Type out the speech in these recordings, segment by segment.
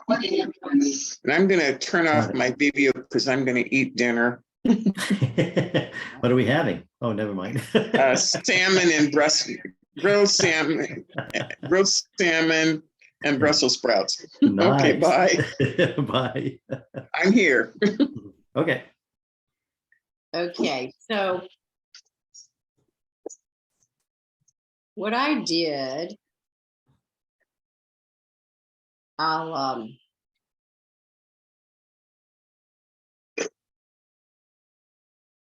And I'm going to turn off my video because I'm going to eat dinner. What are we having? Oh, never mind. Salmon and grilled salmon and Brussels sprouts. Okay, bye. Bye. I'm here. Okay. Okay, so what I did, I'll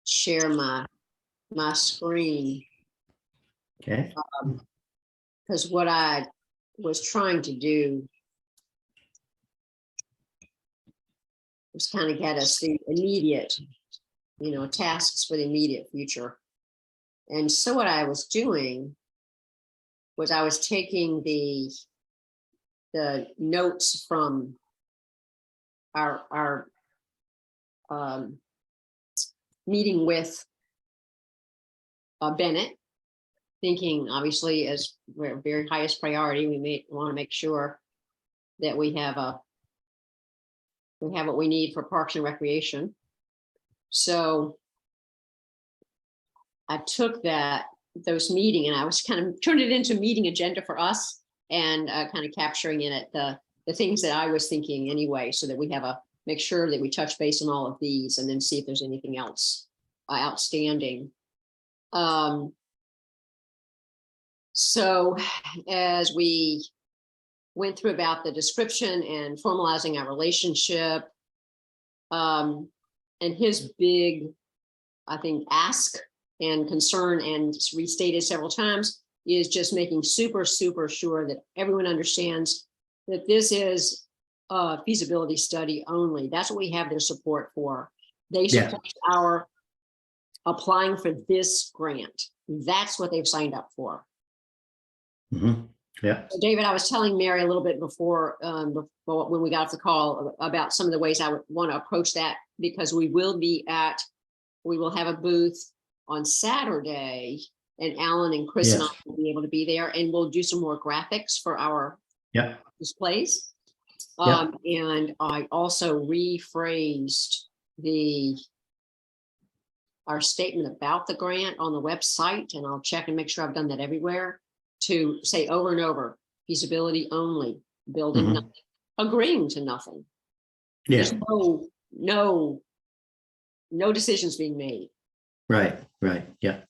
share my screen. Okay. Because what I was trying to do was kind of get us the immediate, tasks for the immediate future. And so what I was doing was I was taking the notes from our meeting with Bennett, thinking obviously as very highest priority, we may want to make sure that we have what we need for Parks and Recreation. So I took those meeting and I was kind of turned it into a meeting agenda for us and kind of capturing in it the things that I was thinking anyway, so that we have make sure that we touch base on all of these and then see if there's anything else outstanding. So as we went through about the description and formalizing our relationship, and his big, I think, ask and concern, and restated several times, is just making super sure that everyone understands that this is a feasibility study only. That's what we have their support for. They support our applying for this grant. That's what they've signed up for. Mm-hmm. Yeah. So David, I was telling Mary a little bit before when we got off the call about some of the ways I would want to approach that, because we will have a booth on Saturday, and Alan and Chris and I will be able to be there, and we'll do some more graphics for our displays. And I also rephrased our statement about the grant on the website, and I'll check and make sure I've done that everywhere, to say over and over, feasibility only, building nothing, agreeing to nothing. There's no decisions being made. Right. Yeah.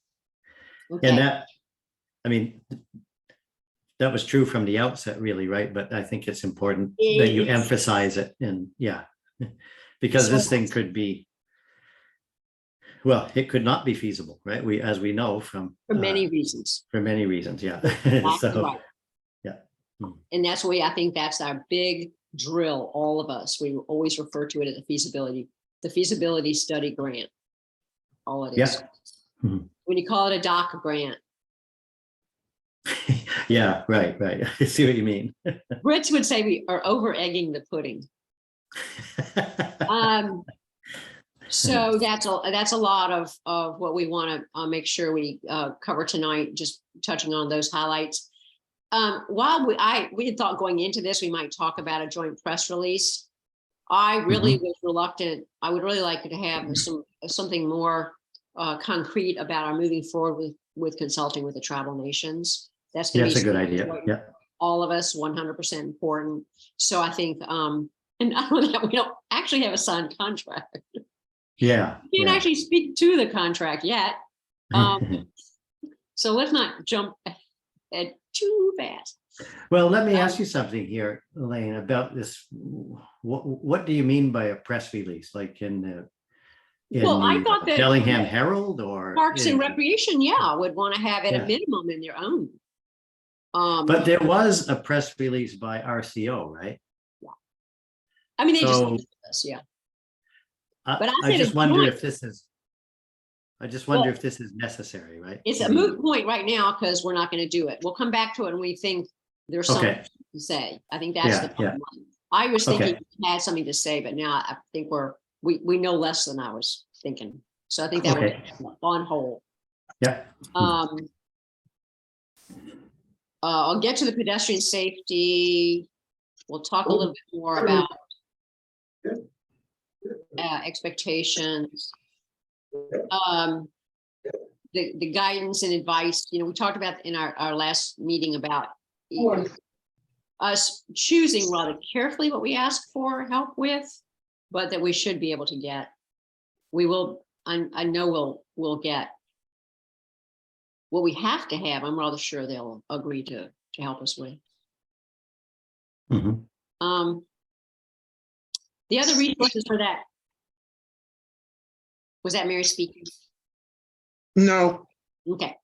Okay. And that was true from the outset, really, right? But I think it's important that you emphasize it, and because this thing could be, well, it could not be feasible, right? As we know from for many reasons. Yeah. Right. Yeah. And that's why I think that's our big drill. All of us, we always refer to it as the feasibility study grant. All it is. Mm-hmm. When you call it a DACA grant. Yeah, right. I see what you mean. Brits would say we are over egging the pudding. So that's a lot of what we want to make sure we cover tonight, just touching on those highlights. While we had thought going into this, we might talk about a joint press release. I really was reluctant. I would really like to have something more concrete about our moving forward with consulting with the tribal nations. That's going to be a good idea. Yeah. All of us, 100% important. So I think, and not only that, we don't actually have a signed contract. Yeah. We can't actually speak to the contract yet. So let's not jump ahead too fast. Well, let me ask you something here, Elaine, about this. What do you mean by a press release? Like in the I thought that Bellingham Herald or Parks and Recreation, would want to have at a minimum in their own. But there was a press release by RCO, right? Yeah. I mean, they just but I just wonder if this is. I just wonder if this is necessary, right? It's a moot point right now because we're not going to do it. We'll come back to it when we think there's something to say. I think that's the problem. I was thinking we had something to say, but now I think we know less than I was thinking. So I think that was on hold. Yeah. I'll get to the pedestrian safety We'll talk a little bit more about expectations. The guidance and advice, we talked about in our last meeting about us choosing rather carefully what we ask for help with, but that we should be able to get. We will, I know we'll get what we have to have. I'm rather sure they'll agree to help us with. Mhm. The other resources for that, was that Mary speaking? No, Okay.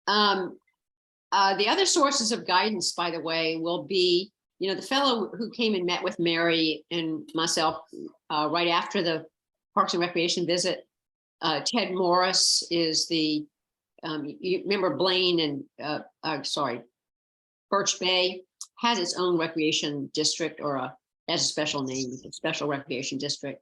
The other sources of guidance, by the way, will be, the fellow who came and met with Mary and myself right after the Parks and Recreation visit. Ted Morris is the, you remember Blaine and, Birch Bay has its own recreation district, or has a special name, a special recreation district.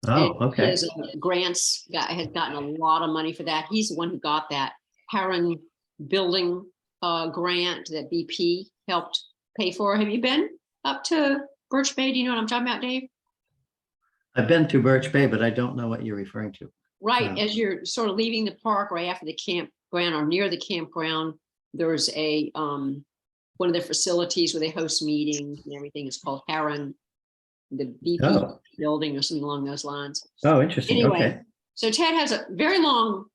Oh, And okay. his grants has gotten a lot of money for that. He's the one who got that Heron building grant that BP helped pay for. Have you been up to Birch Bay? Do you know what I'm talking about, Dave? I've been to Birch Bay, but I don't know what you're referring to. Right, as you're sort of leaving the park, right after the campground or near the campground, there's a one of their facilities where they host meetings and everything. It's called Heron, the BP Oh. building or something along those lines. Oh, interesting. Anyway, Okay. so Ted has a very long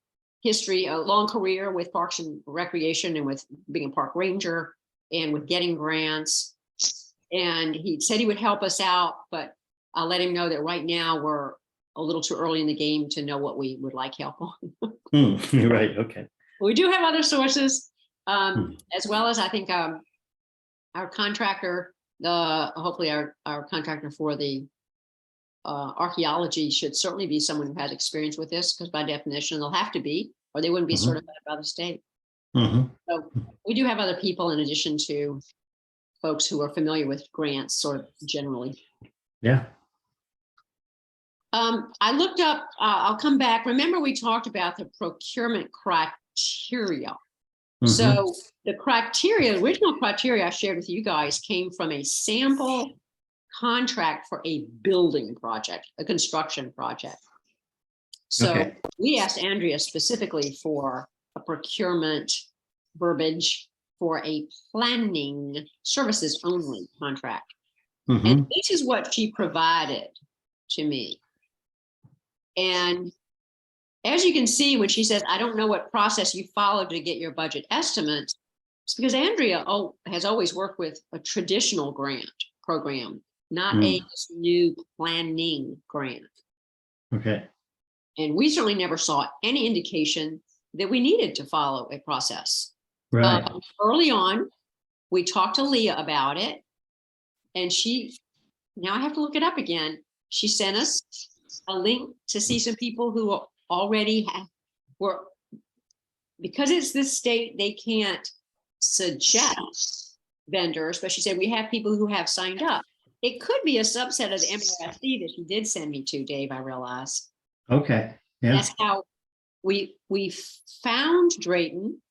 history, a long career with Parks and Recreation and with being a park ranger and with getting grants. And he said he would help us out, but I'll let him know that right now we're a little too early in the game to know what we would like help on. Right. Okay. We do have other sources, as well as I think our contractor, hopefully our contractor for the archaeology should certainly be someone who has experience with this, because by definition they'll have to be, or they wouldn't be certified by the state. Mhm. So we do have other people in addition to folks who are familiar with grants, sort of generally. Yeah. I looked up, I'll come back. Remember, we talked about the procurement criteria. Mhm. So the original criteria I shared with you guys came from a sample contract for a building project, a construction project. So Okay. we asked Andrea specifically for a procurement verbiage for a planning services only contract. Mhm. And this is what she provided to me. And as you can see, when she says, I don't know what process you followed to get your budget estimates, it's because Andrea has always worked with a traditional grant program, not a new planning grant. Okay. And we certainly never saw any indication that we needed to follow a process. Right. Early on, we talked to Leah about it, and now I have to look it up again. She sent us a link to see some people who already were, because it's this state, they can't suggest vendors, but she said, we have people who have signed up. It could be a subset of the MRSC that she did send me to, Dave, I realize. Okay. Yeah. That's how we found Drayton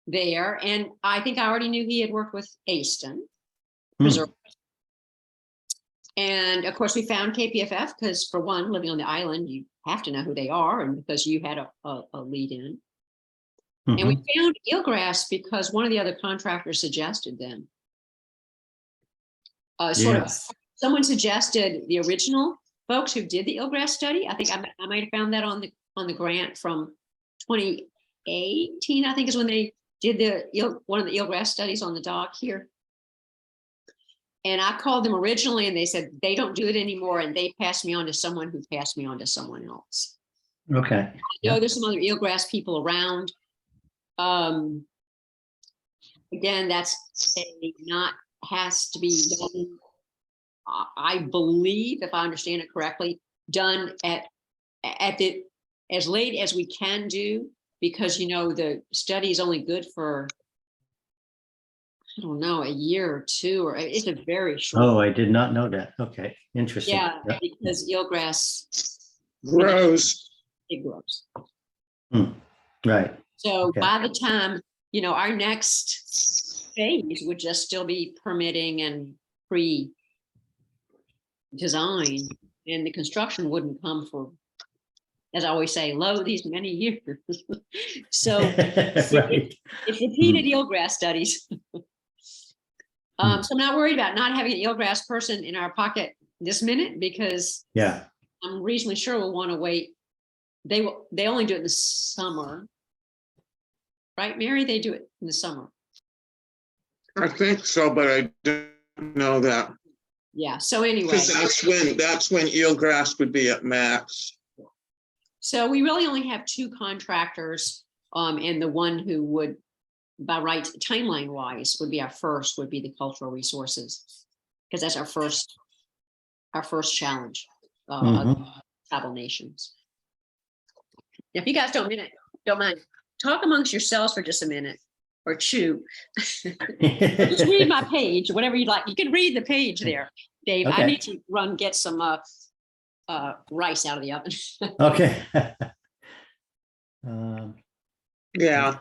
there. And I think I already knew he had worked with Aston Preserve. And of course, we found KPFF because, for one, living on the island, you have to know who they are, and because you had a lead in. And we found Eelgrass because one of the other contractors suggested them. Someone suggested the original folks who did the Eelgrass study. I think I might have found that on the grant from 2018. I think is when they did one of the Eelgrass studies on the dock here. And I called them originally, and they said they don't do it anymore, and they passed me on to someone who passed me on to someone else. Okay. I know there's some other Eelgrass people around. Again, that's has to be done, I believe, if I understand it correctly, done at the as late as we can do, because the study is only good for, I don't know, a year or two, or it's a very short. Oh, I did not know that. Okay. Interesting. Yeah, because eelgrass grows. it grows. Right. So Okay. by the time, our next phase would just still be permitting and pre-design, and the construction wouldn't come for, as I always say, lo, these many years. So Right. it's repeated eelgrass studies. So I'm not worried about not having an eelgrass person in our pocket this minute, because Yeah. I'm reasonably sure we'll want to wait. They only do it in the summer. Right, Mary? They do it in the summer. I think so, but I don't know that. Yeah, so anyway. Because that's when eelgrass would be at max. So we really only have two contractors, and the one who would, by rights, timeline wise, would be the cultural resources, because that's our first challenge of tribal nations. If you guys don't mind, talk amongst yourselves for just a minute, or chew. Just read my page, whatever you'd like. You can read the page there, Dave. Okay. I need to get some rice out of the oven. Okay. Yeah.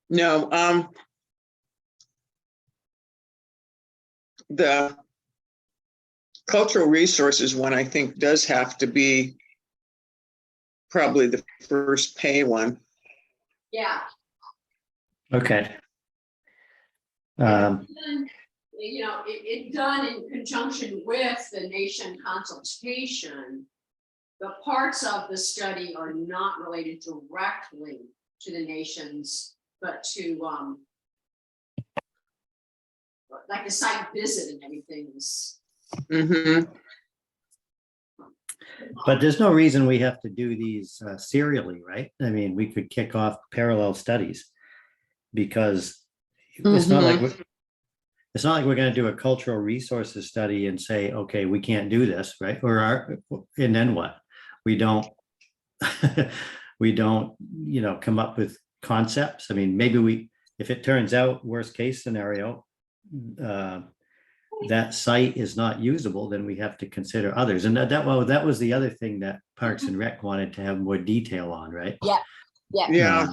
No, the cultural resources one, I think, does have to be probably the first pay one. Yeah. Okay. It's done in conjunction with the nation consultation. The parts of the study are not related directly to the nations, but to like the site visit and everything is. Mm-hmm. But there's no reason we have to do these serially, right? I mean, we could kick off parallel studies, because it's not like we're going to do a cultural resources study and say, okay, we can't do this, right? And then what? We don't, come up with concepts. I mean, maybe if it turns out worst case scenario, that site is not usable, then we have to consider others. And that was the other thing that Parks and Rec wanted to have more detail on, right? Yeah. Yeah. Yeah.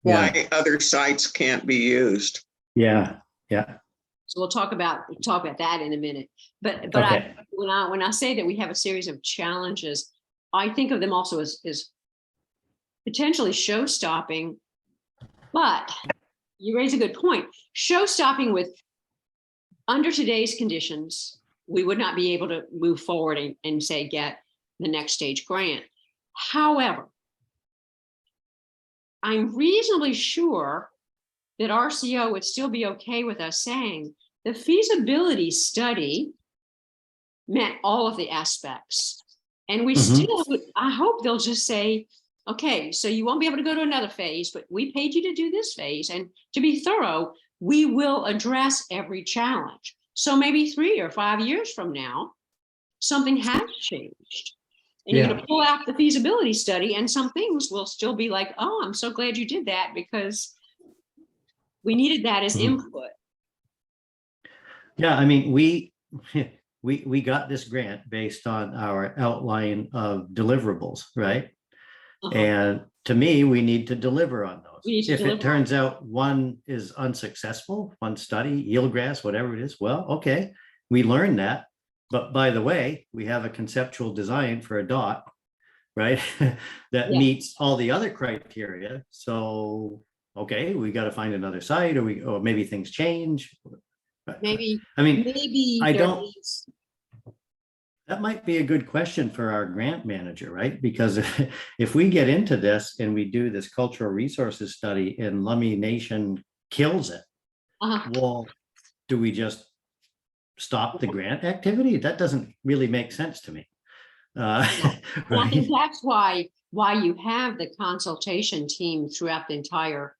Why other sites can't be used. Yeah. So we'll talk about that in a minute. But Okay. when I say that we have a series of challenges, I think of them also as potentially show stopping. But you raise a good point. Show stopping with, under today's conditions, we would not be able to move forward and say get the next stage grant. However, I'm reasonably sure that RCO would still be okay with us saying the feasibility study met all of the aspects. And we still would, I hope they'll just say, okay, so you won't be able to go to another phase, but we paid you to do this phase. And to be thorough, we will address every challenge. So maybe 3 or 5 years from now, something has changed. And you're going to pull out the feasibility study, and some things will still be like, oh, I'm so glad you did that, because we needed that as input. Yeah, I mean, we got this grant based on our outline of deliverables, right? And to me, we need to deliver on those. If it turns out one is unsuccessful, one study, eelgrass, whatever it is, well, okay, we learned that. But by the way, we have a conceptual design for a dot, right? that meets all the other criteria. So, okay, we got to find another site, or maybe things change. Maybe that might be a good question for our grant manager, right? Because if we get into this and we do this cultural resources study and Lummi Nation kills it, well, do we just stop the grant activity? That doesn't really make sense to me. Right? I think that's why you have the consultation team throughout the entire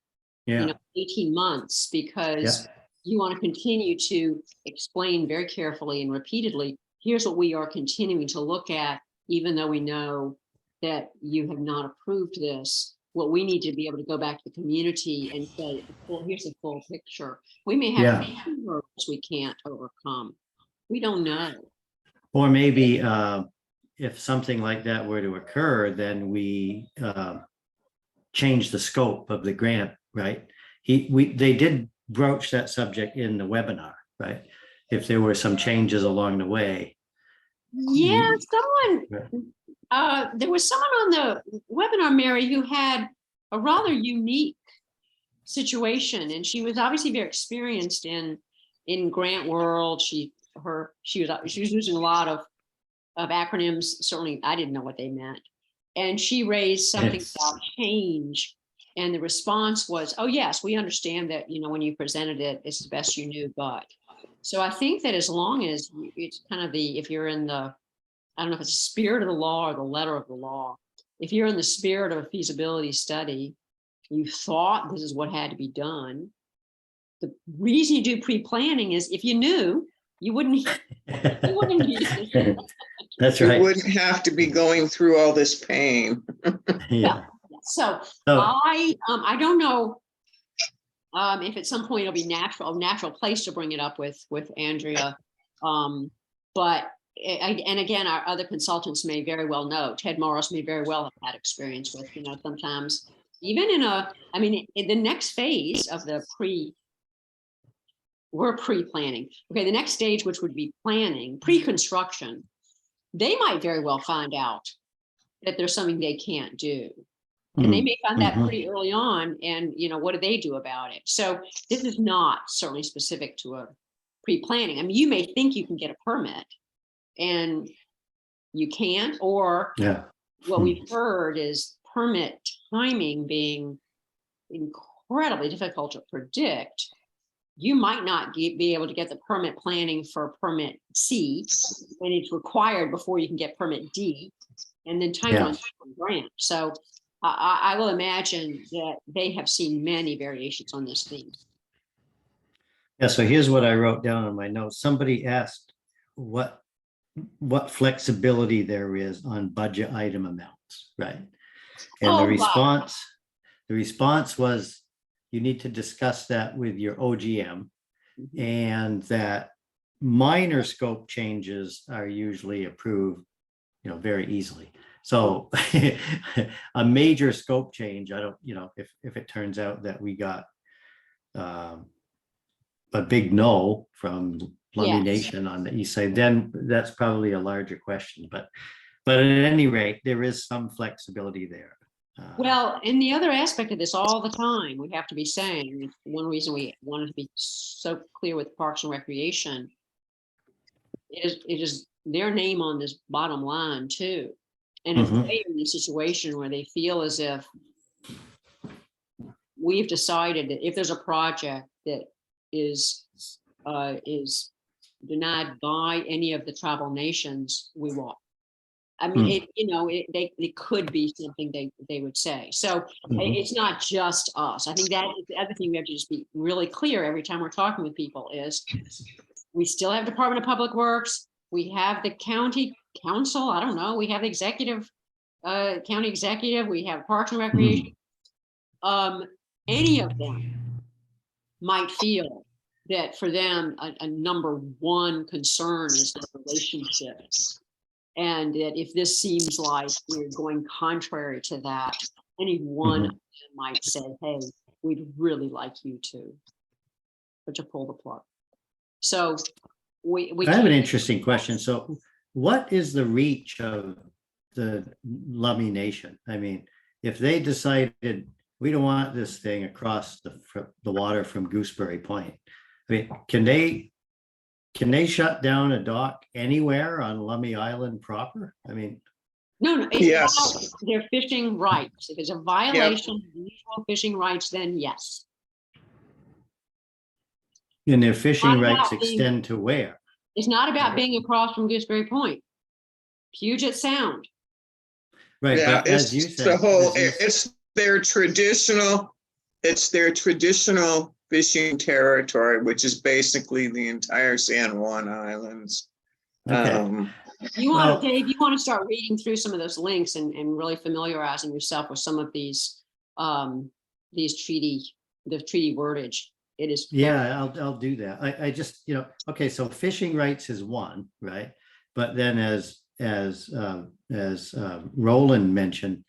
18 months, because you want to continue to explain very carefully and repeatedly, here's what we are continuing to look at, even though we know that you have not approved this. What we need to be able to go back to the community and say, well, here's the full picture. We may have hurdles we can't overcome. We don't know. Or maybe if something like that were to occur, then we change the scope of the grant, right? They did broach that subject in the webinar, right? If there were some changes along the way. Yeah, someone, Yeah. there was someone on the webinar, Mary, who had a rather unique situation, and she was obviously very experienced in grant world. She was using a lot of acronyms. Certainly, I didn't know what they meant, and she raised something Yes. about change, and the response was, "Oh yes, we understand that. You know, when you presented it, it's the best you knew, but." So I think that as long as it's kind of if you're in the, I don't know if it's the spirit of the law or the letter of the law. If you're in the spirit of a feasibility study, you thought this is what had to be done. The reason you do pre-planning is if you knew, you wouldn't need it. That's You right. wouldn't have to be going through all this pain. Yeah. So So, I don't know if at some point it'll be a natural place to bring it up with Andrea. But and again, our other consultants may very well know. Ted Morris may very well have had experience with, sometimes even in the next phase of we're pre-planning. Okay, the next stage, which would be planning, pre-construction, they might very well find out that there's something they can't do. And they may find that pretty early on, and what do they do about it? So this is not certainly specific to a pre-planning. I mean, you may think you can get a permit and you can't, or yeah. what we've heard is permit timing being incredibly difficult to predict. You might not be able to get the permit planning for permit C when it's required before you can get permit D, and then time runs out on grant. So I will imagine that they have seen many variations on this theme. Yeah, so here's what I wrote down in my notes. Somebody asked what flexibility there is on budget item amounts, right? And the response was, you need to discuss that with your OGM, and that minor scope changes are usually approved, very easily. So a major scope change, I don't, if it turns out that we got a big no from Lummi Nation on the east side, then that's probably a larger question. But at any rate, there is some flexibility there. Well, and the other aspect of this all the time, we have to be saying, one reason we wanted to be so clear with Parks and Recreation it is their name on this bottom line too. And if they're in a situation where they feel as if we've decided that if there's a project that is denied by any of the tribal nations, we won't. I mean, it could be something they would say. So it's not just us. I think that is the other thing we have to just be really clear every time we're talking with people is we still have Department of Public Works. We have the county council. I don't know. We have the executive, county executive. We have Parks and Recreation. Any of them might feel that for them, a number one concern is the relationships. And that if this seems like we're going contrary to that, any one of them might say, hey, we'd really like you to pull the plug. So we I have an interesting question. So what is the reach of the Lummi Nation? I mean, if they decided we don't want this thing across the water from Gooseberry Point, I mean, can they shut down a dock anywhere on Lummi Island proper? I mean, no, Yes. about their fishing rights. If it's a violation of usual fishing rights, then yes. and their fishing Not rights about being- extend to where? It's not about being across from Gooseberry Point. Puget Sound. Right, Yeah, but as you it's said, it's their traditional fishing territory, which is basically the entire San Juan Islands. okay. Dave, you want to start reading through some of those links and really familiarizing yourself with some of these treaty wordage. It is. Yeah, I'll do that. I just, okay, so fishing rights is one, right? But then as Roland mentioned,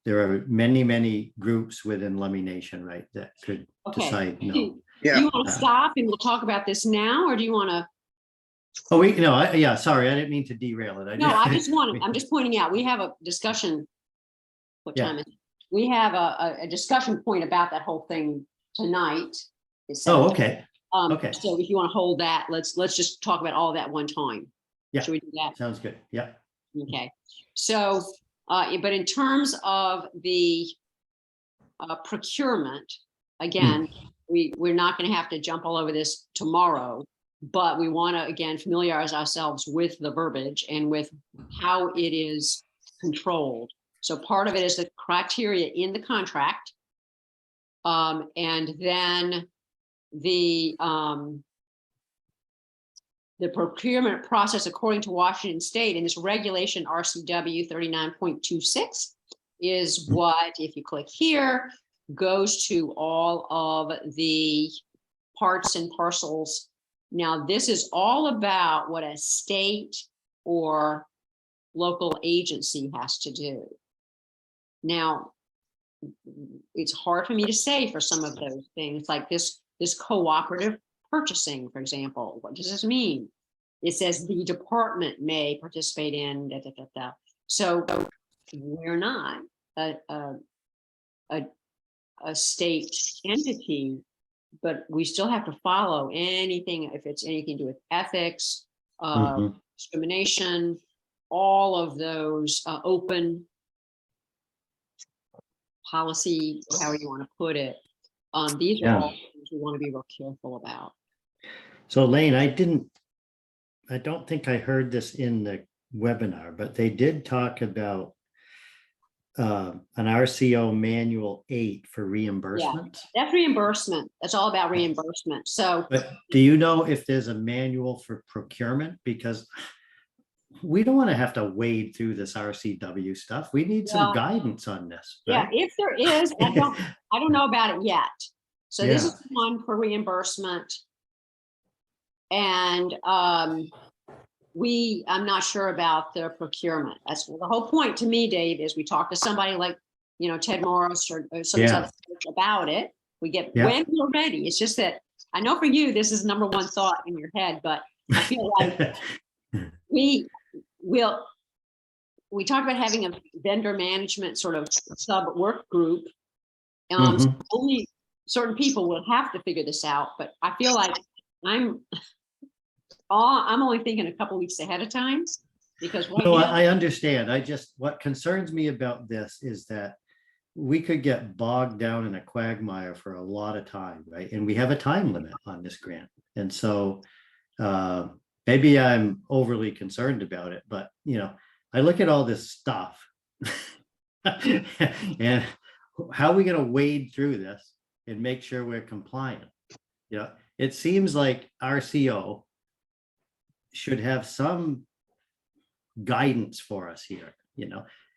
there are many groups within Lummi Nation, right, that could decide no. Do Yeah, you want to stop and we'll talk about this now, or do you want to? Oh, yeah, sorry, I didn't mean to derail it. No, I'm just pointing out, we have a discussion. What Yeah. time is it? We have a discussion point about that whole thing tonight. It's Oh, 7:00. okay. Okay. So if you want to hold that, let's just talk about all that one time. Yeah. Should we do that? Sounds good. Yeah. Okay. So, but in terms of the procurement, again, we're not going to have to jump all over this tomorrow, but we want to, again, familiarize ourselves with the verbiage and with how it is controlled. So part of it is the criteria in the contract. And then the procurement process according to Washington State, and this regulation RCW 39.26 is what, if you click here, goes to all of the parts and parcels. Now, this is all about what a state or local agency has to do. Now, it's hard for me to say for some of those things, like this cooperative purchasing, for example. What does this mean? It says the department may participate in da, da, da, da. So we're not a state entity, but we still have to follow anything, if it's anything to do with ethics, discrimination, all of those open policy, however you want to put it. These are all things we want to be real careful about. So Lane, I don't think I heard this in the webinar, but they did talk about an RCO manual 8 for reimbursement. Yeah, that's reimbursement. That's all about reimbursement. So, but do you know if there's a manual for procurement? Because we don't want to have to wade through this RCW stuff. We need some guidance on this. Right? Yeah, if there is, I don't know about it yet. So this is one for reimbursement. And I'm not sure about the procurement. That's the whole point to me, Dave, is we talk to somebody like, Ted Morris or some other about it. We get when we're ready. It's just that I know for you, this is number one thought in your head, but I feel like we talked about having a vendor management sort of sub work group. So only certain people will have to figure this out, but I feel like I'm only thinking a couple weeks ahead of time, because I understand. What concerns me about this is that we could get bogged down in a quagmire for a lot of time, right? And we have a time limit on this grant. And so maybe I'm overly concerned about it, but I look at all this stuff and how are we going to wade through this and make sure we're compliant? It seems like RCO should have some guidance for us here,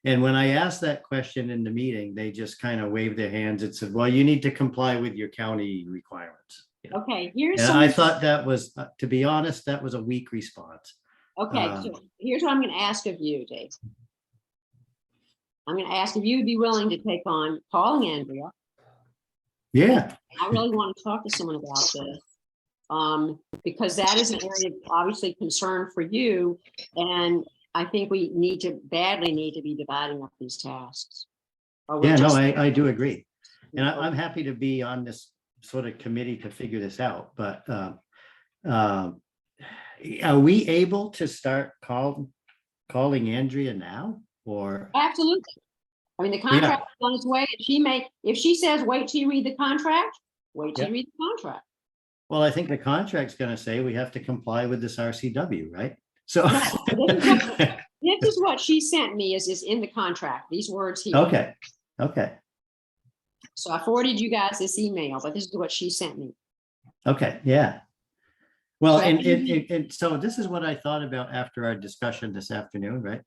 And when I asked that question in the meeting, they just kind of waved their hands and said, well, you need to comply with your county requirements. Okay, I thought that was, to be honest, that was a weak response. Okay, so here's what I'm going to ask of you, Dave. I'm going to ask if you'd be willing to take on calling Andrea. Yeah. I really want to talk to someone about this, because that is an area of obviously concern for you. And I think we badly need to be dividing up these tasks. I do agree. And I'm happy to be on this sort of committee to figure this out. But are we able to start calling Andrea now? Or absolutely. I mean, the contract is on its way. If she says, wait till you read the contract, wait till you read the contract. Well, I think the contract's going to say we have to comply with this RCW, right? So this is what she sent me is in the contract, these words here. Okay. So I forwarded you guys this email, but this is what she sent me. Okay, yeah. Well, and so this is what I thought about after our discussion this afternoon, right?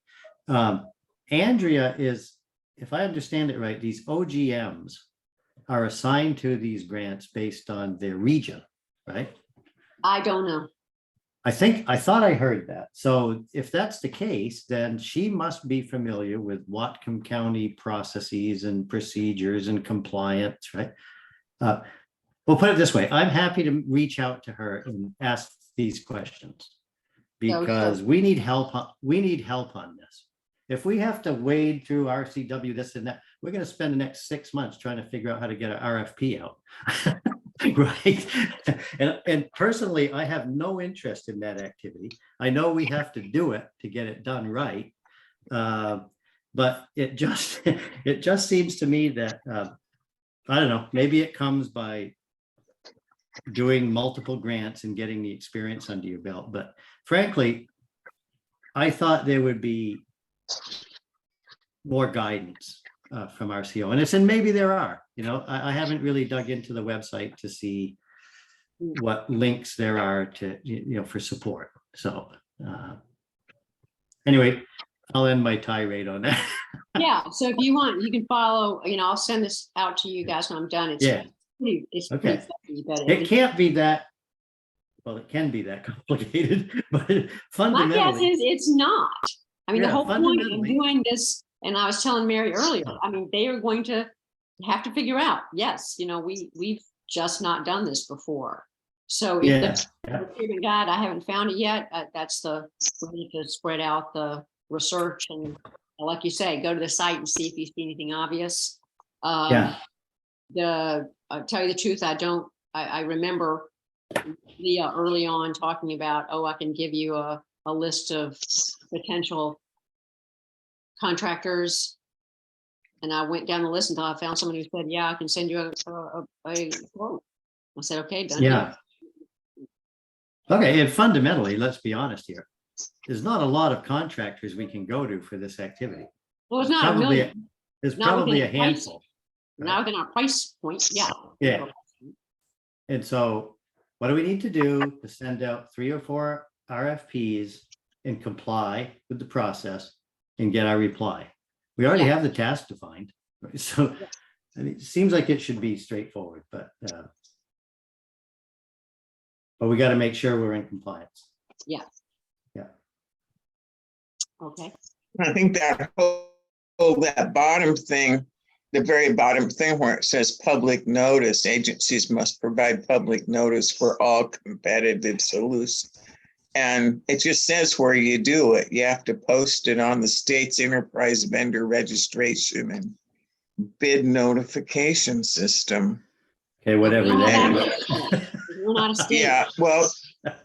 Andrea is, if I understand it right, these OGMs are assigned to these grants based on their region, right? I don't know. I thought I heard that. So if that's the case, then she must be familiar with Whatcom County processes and procedures and compliance, right? We'll put it this way, I'm happy to reach out to her and ask these questions. Because we need help, we need help on this. If we have to wade through RCW, this and that, we're gonna spend the next 6 months trying to figure out how to get an RFP out. Right? And personally, I have no interest in that activity. I know we have to do it to get it done right. But it just, it just seems to me that, I don't know, maybe it comes by doing multiple grants and getting the experience under your belt. But frankly, I thought there would be more guidance from RCO. And maybe there are, I haven't really dug into the website to see what links there are to, for support. So anyway, I'll end my tirade on that. Yeah, so if you want, you can follow, I'll send this out to you guys when I'm done. It's Yeah. It's Okay. pretty fluffy, but It can't be that, well, it can be that complicated, but my guess fundamentally, is it's not. I mean, the Yeah, whole point of fundamentally. doing this, and I was telling Mary earlier, I mean, they are going to have to figure out, yes, we've just not done this before. So if yeah, the procurement guide, I haven't found it yet. That's we need to spread out the research and, like you say, go to the site and see if you see anything obvious. yeah, I'll tell you the truth, I remember Leah early on talking about, I can give you a list of potential contractors. And I went down the list until I found someone who said, yeah, I can send you a quote. I said, okay, done. yeah. Okay, and fundamentally, let's be honest here. There's not a lot of contractors we can go to for this activity. Well, it's not a million. There's Not probably within a a price. handful. Now within our price point, yeah. Yeah. And so what do we need to do to send out 3 or 4 RFPs and comply with the process and get our reply? We already Yeah. have the task defined. Right? So I mean, it seems like it should be straightforward, but we got to make sure we're in compliance. Okay. I think that that bottom thing, the very bottom thing where it says public notice, agencies must provide public notice for all competitive solutions. And it just says where you do it. You have to post it on the state's enterprise vendor registration and bid notification system. Okay, whatever We don't have that that. is. We're not a state. Yeah, well,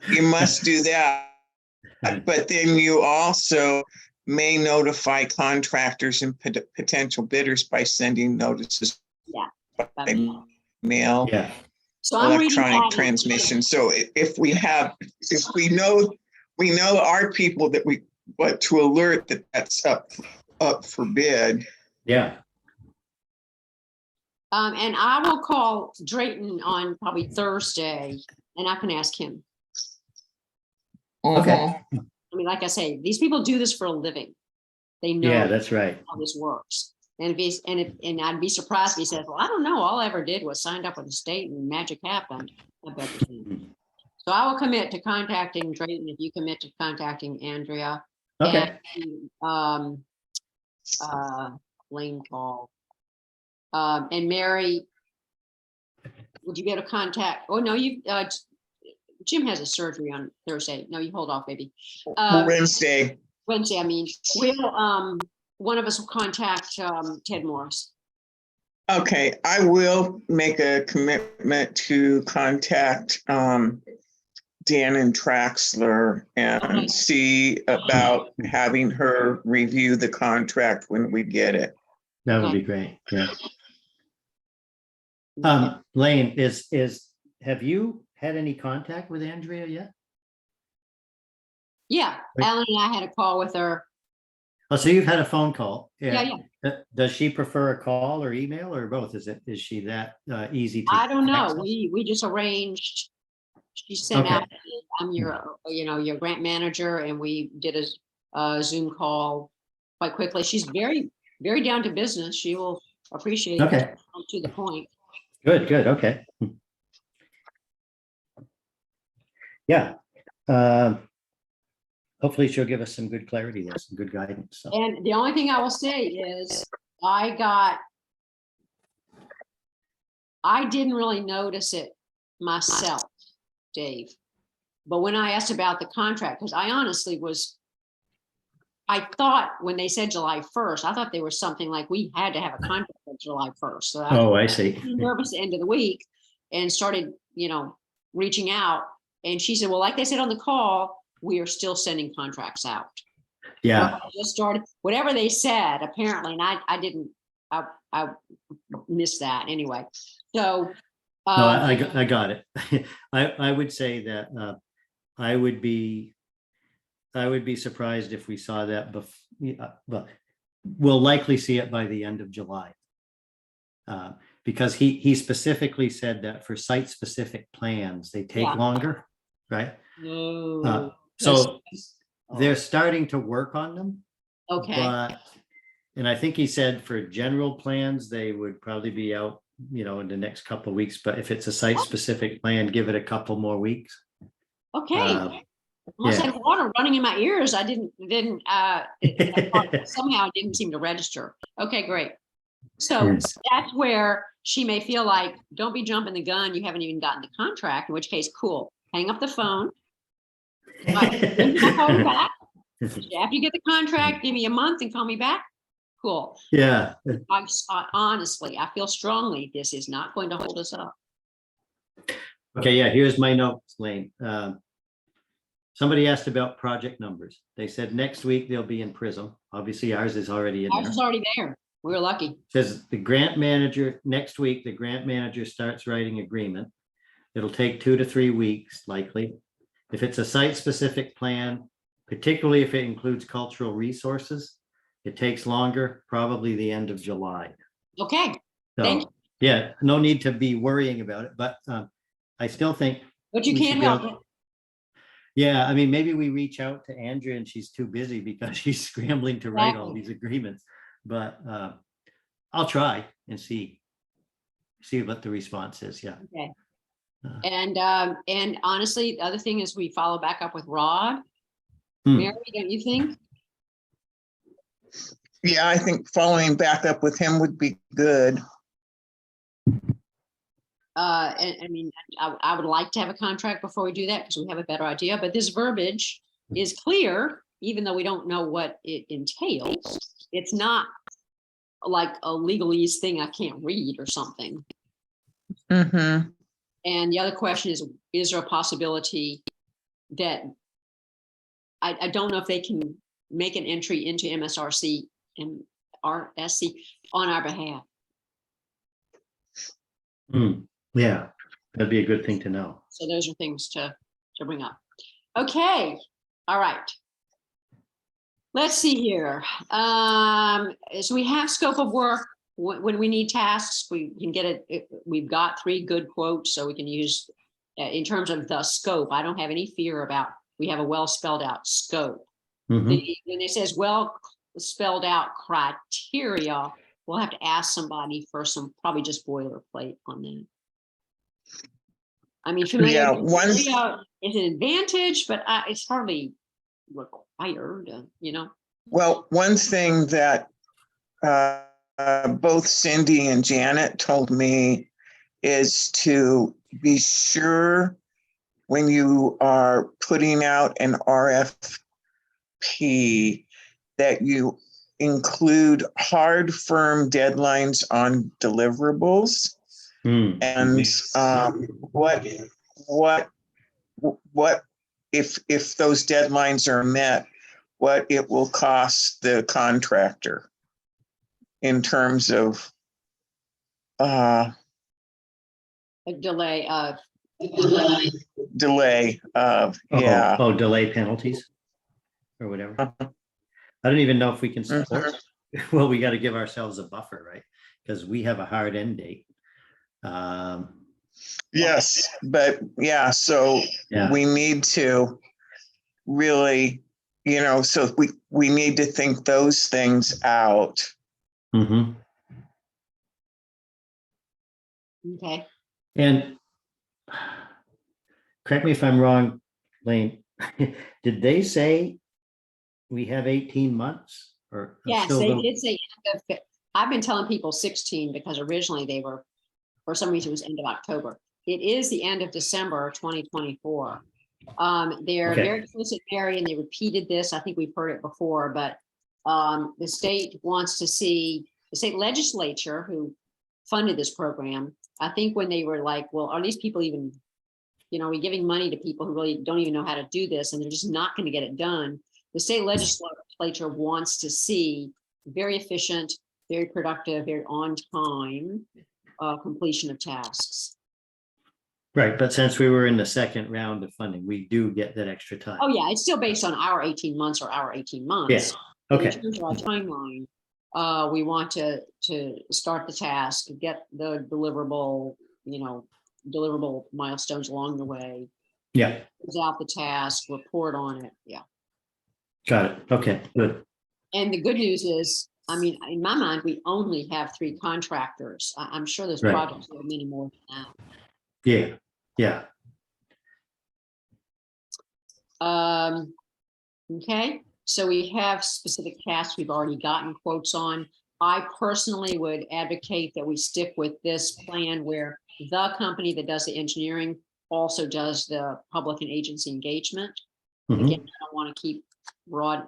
you must do that. But then you also may notify contractors and potential bidders by sending notices by mail, Yeah, So I'm reading electronic that. transmission. So if we know our people that we want to alert that that's up for bid. yeah. And I will call Drayton on probably Thursday and I can ask him. Okay. I mean, like I say, these people do this for a living. They know Yeah, that's right. how this works. And and I'd be surprised if he says, well, I don't know, all I ever did was signed up with the state and magic happened. I bet you can. So I will commit to contacting Drayton if you commit to contacting Andrea. Okay. And, Lane call. And Mary, would you be able to contact? Oh, no, Jim has a surgery on Thursday. No, you hold off, baby. Wednesday. I mean, one of us will contact Ted Morris. Okay, I will make a commitment to contact Dan and Traxler and see about having her review the contract when we get it. That would be great. Yeah. Lane, have you had any contact with Andrea yet? Yeah, Alan and I had a call with her. Oh, so you've had a phone call? Yeah. Does she prefer a call or email or both? Is she that easy to? I don't know. access? We just arranged. She sent Okay. out, I'm your grant manager, and we did a Zoom call quite quickly. She's very, very down to business. She will appreciate Okay. it, to the point. Good. Okay. Yeah. Hopefully she'll give us some good clarity there, some good guidance. So. And the only thing I will say is I got I didn't really notice it myself, Dave. But when I asked about the contract, because I honestly I thought when they said July 1st, I thought there was something like we had to have a contract on July 1st. So I was Oh, I see. nervous at the end of the week and started, reaching out. And she said, well, like they said on the call, we are still sending contracts out. Yeah, Well, I just started, whatever they said, apparently, and I missed that anyway. So. no, I got it. I would say that I would be surprised if we saw that well, we'll likely see it by the end of July. Because he specifically said that for site-specific plans, they take Yeah. longer, right? No. So they're starting to work on them, Okay, and I think he said for general plans, they would probably be out, in the next couple of weeks, but if it's a site-specific plan, give it a couple more weeks. okay. Unless I yeah. had water running in my ears, I didn't, somehow it didn't seem to register. Okay, great. So Yes. that's where she may feel like, don't be jumping the gun. You haven't even gotten the contract, in which case, cool. Hang up the phone. Give me my phone back. After you get the contract, give me a month and call me back. Cool. Yeah, Honestly, I feel strongly this is not going to hold us up. okay, yeah, here's my notes, Lane. Somebody asked about project numbers. They said next week they'll be in Prism. Obviously, ours is already in Ours there. is already there. We were lucky. Says the grant manager, next week, the grant manager starts writing agreement. It'll take 2 to 3 weeks likely. If it's a site-specific plan, particularly if it includes cultural resources, it takes longer, probably the end of July. Okay, Thank So, yeah, no need to be worrying about it, but I still think. but you we can't should be help able- it. Yeah, I mean, maybe we reach out to Andrea and she's too busy because she's scrambling to write all Exactly. these agreements. But I'll try and see what the response is. Yeah. Okay. And honestly, the other thing is we follow back up with Rod. Hmm. Mary, don't you think? Yeah, I think following back up with him would be good. And I mean, I would like to have a contract before we do that because we have a better idea, but this verbiage is clear, even though we don't know what it entails. It's not like a legalese thing I can't read or something. Mm-hmm. And the other question is there a possibility that I don't know if they can make an entry into MSRC and RSC on our behalf? Hmm. Yeah, that'd be a good thing to know. So those are things to bring up. Okay, all right. Let's see here. So we have scope of work. When we need tasks, we can get it. We've got 3 good quotes, so we can use in terms of the scope. I don't have any fear about, we have a well spelled out scope. Mhm. When it says well spelled out criteria, we'll have to ask somebody for some, probably just boilerplate on that. I mean, Yeah, familiarity is an advantage, but it's hardly required, Well, one thing that both Cindy and Janet told me is to be sure when you are putting out an RFP that you include hard, firm deadlines on deliverables. Hmm. And what if those deadlines are met, what it will cost the contractor in terms of a delay of. delay of, Oh, yeah. oh, delay penalties or whatever. I don't even know if we can support. Well, we got to give ourselves a buffer, right? Because we have a hard end date. Yes, but yeah, so Yeah. we need to really, so we need to think those things out. Mhm. Okay. And correct me if I'm wrong, Lane, did they say we have 18 months or? Yes, still they don't- did say, I've been telling people 16 because originally they were For some reason, it was end of October. It is the end of December 2024. They're Okay. very explicit, Mary, and they repeated this. I think we've heard it before, but the state wants to see the state legislature who funded this program. I think when they were like, well, are these people even, we're giving money to people who really don't even know how to do this, and they're just not going to get it done. The state legislature wants to see very efficient, very productive, very on time completion of tasks. Right, but since we were in the second round of funding, we do get that extra time. Oh, yeah, it's still based on our 18 months or our 18 months. Yeah, But in okay, terms of our timeline, we want to start the task, get the deliverable, deliverable milestones along the way, yeah, close out the task, report on it. Yeah. got it. Okay, good. And the good news is, I mean, in my mind, we only have 3 contractors. I'm sure there's Right. projects that are many more than that. Yeah, yeah, Okay, so we have specific tasks we've already gotten quotes on. I personally would advocate that we stick with this plan where the company that does the engineering also does the public and agency engagement. Mhm. Again, I don't want to keep broad,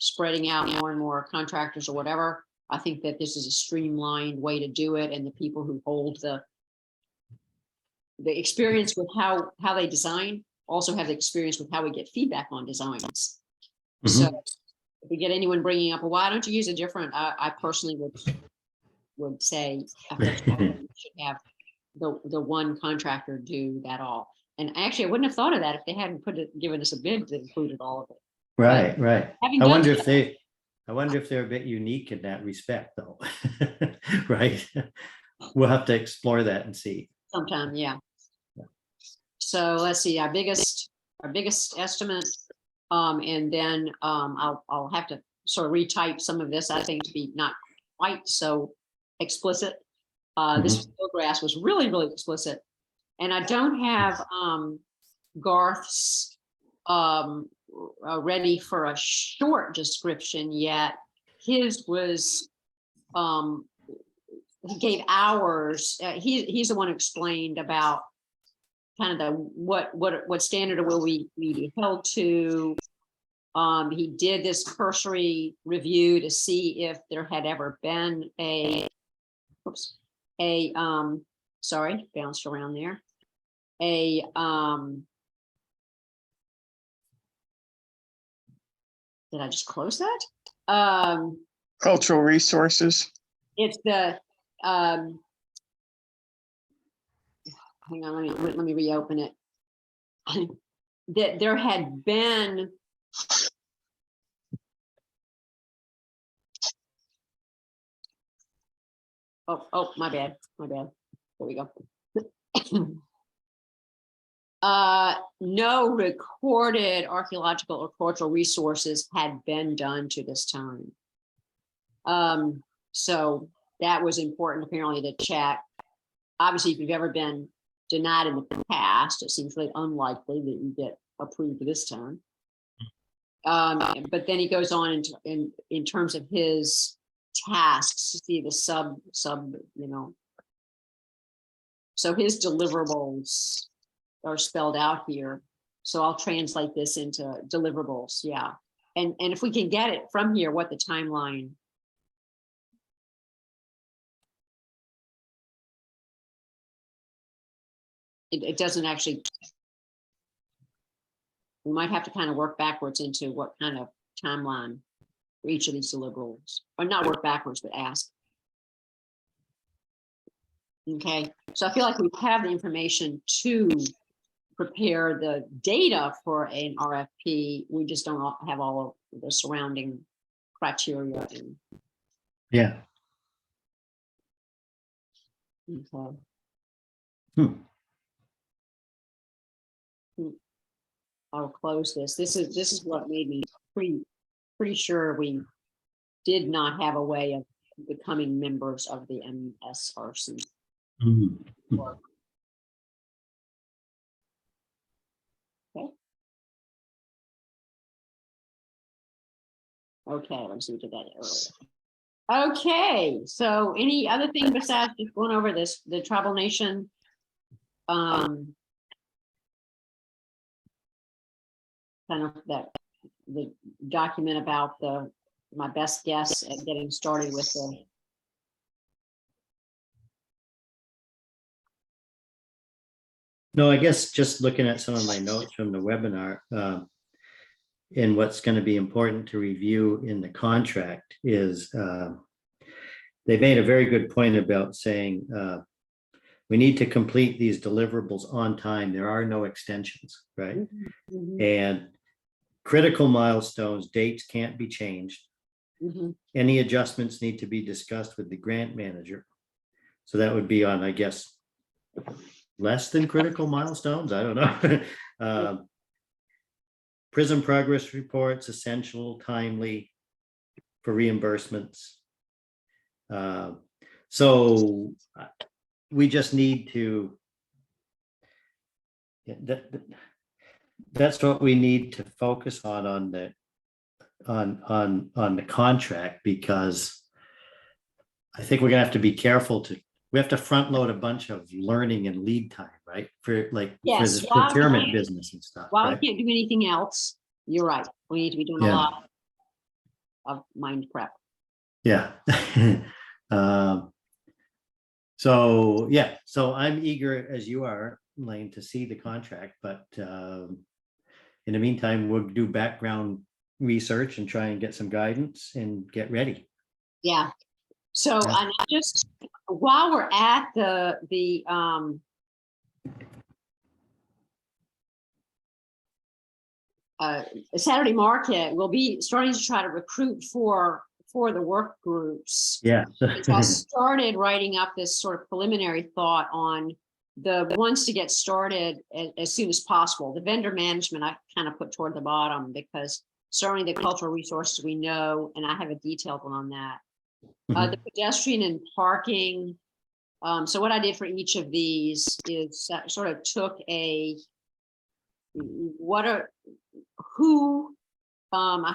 spreading out more and more contractors or whatever. I think that this is a streamlined way to do it, and the people who hold the experience with how they design also have the experience with how we get feedback on designs. Mhm. So if we get anyone bringing up, well, why don't you use a different, I personally would say we should have the one contractor do that all. And actually, I wouldn't have thought of that if they hadn't given us a bid that included all of it. Right, right. Having I done wonder that- if they're a bit unique in that respect, though. Right? We'll have to explore that and see. Sometime, yeah. So let's see, our biggest estimate, and then I'll have to sort of retype some of this, I think, to be not quite so explicit. This photographs was really, really explicit. And I don't have Garth's ready for a short description yet. His was he gave hours. He's the one who explained about kind of the what standard will we be held to. He did this cursory review to see if there had ever been sorry, bounced around there. Did I just close that? Cultural resources. It's the hang on, let me reopen it. That there had been my bad. There we go. No recorded archaeological or cultural resources had been done to this time. So that was important apparently to check. Obviously, if you've ever been denied in the past, it seems really unlikely that you get approved this time. But then he goes on in terms of his tasks, see the sub, so his deliverables are spelled out here. So I'll translate this into deliverables. Yeah. And if we can get it from here, what the timeline. It doesn't actually, we might have to kind of work backwards into what kind of timeline for each of these deliverables, or not work backwards, but ask. Okay, so I feel like we have the information to prepare the data for an RFP. We just don't have all of the surrounding criteria. Yeah. Okay. I'll close this. This is what made me pretty sure we did not have a way of becoming members of the MSRC. Okay, let's see, we did that earlier. Okay, so any other thing besides just going over this, the Tribal Nation? Kind of the document about my best guess at getting started with the. No, I guess just looking at some of my notes from the webinar, and what's going to be important to review in the contract is they made a very good point about saying we need to complete these deliverables on time. There are no extensions, right? Mhm, And critical milestones, dates can't be changed. mhm. Any adjustments need to be discussed with the grant manager. So that would be on, I guess, less than critical milestones. I don't know. Prism progress reports, essential, timely for reimbursements. So we just need to, that's what we need to focus on the contract, because I think we're gonna have to be careful we have to front load a bunch of learning and lead time, right? For Yes, the while we procurement can't- business and stuff, While right? we can't do anything else, you're right. We need to be doing a Yeah. lot of mind prep. Yeah. So, yeah, so I'm eager as you are, Lane, to see the contract, but in the meantime, we'll do background research and try and get some guidance and get ready. Yeah. So Yeah. I just, while we're at the Saturday market, we'll be starting to try to recruit for the work groups. Yeah. So I started writing up this sort of preliminary thought on the ones to get started as soon as possible. The vendor management I kind of put toward the bottom, because certainly the cultural resources we know, and I have a detailed one on that. The pedestrian and parking. So what I did for each of these is sort of took I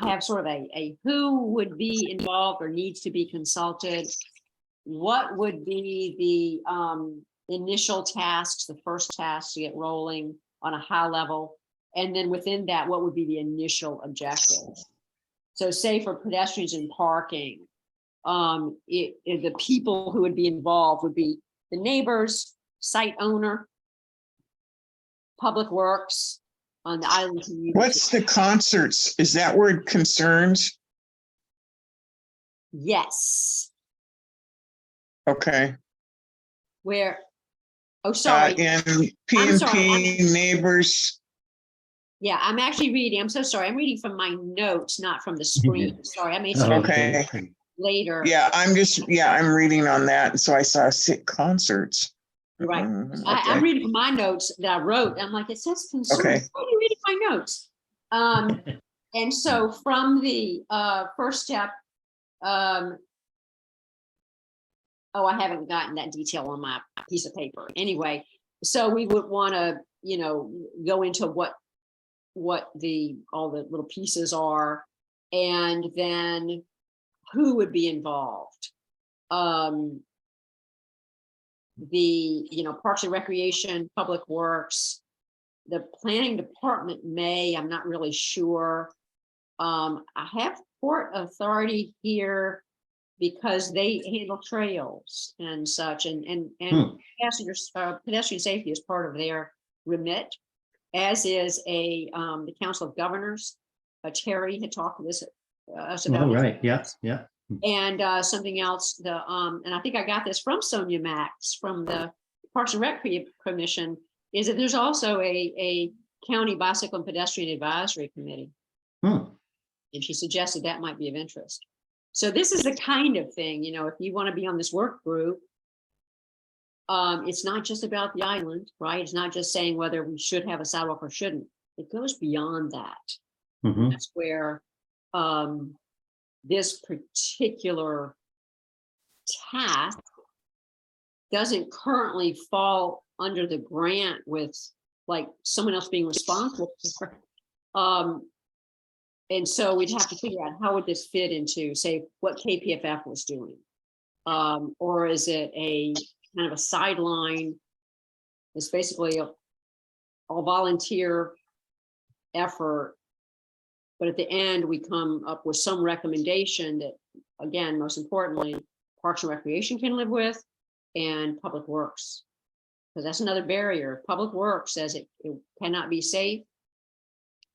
have sort of a who would be involved or needs to be consulted. What would be the initial tasks, the first task to get rolling on a high level? And then within that, what would be the initial objectives? So say for pedestrians and parking, the people who would be involved would be the neighbors, site owner, public works on the island community. What's the concerts? Is that word concerns? Yes. Okay. Where, oh, sorry. In I'm sorry, PNP neighbors. Yeah, I'm actually reading. I'm so sorry. I'm reading from my notes, not from the screen. Sorry, I may see Okay. later. Yeah, I'm reading on that. So I saw sick concerts. Right. Okay. I'm reading from my notes that I wrote. I'm like, it says concern. Okay. Why are you reading my notes? And so from the first step, oh, I haven't gotten that detail on my piece of paper. Anyway, so we would want to, go into what all the little pieces are, and then who would be involved. The Parks and Recreation, Public Works, the planning department I'm not really sure. I have Port Authority here because they handle trails and such, and passengers, pedestrian safety is part of their remit, as is the Council of Governors. Terry had talked to us about. Oh, right. Yeah. Yeah. And something else, and I think I got this from Sonia Max from the Parks and Rec Commission, is that there's also a county bicycle and pedestrian advisory committee. And she suggested that might be of interest. So this is the kind of thing, if you want to be on this work group, it's not just about the island, right? It's not just saying whether we should have a sidewalk or shouldn't. It goes beyond that. That's where this particular task doesn't currently fall under the grant with like someone else being responsible for. And so we'd have to figure out how would this fit into, say, what KPFF was doing? Or is it a kind of a sideline? It's basically a volunteer effort. But at the end, we come up with some recommendation that, again, most importantly, Parks and Recreation can live with, and Public Works. Because that's another barrier. Public Works says it cannot be safe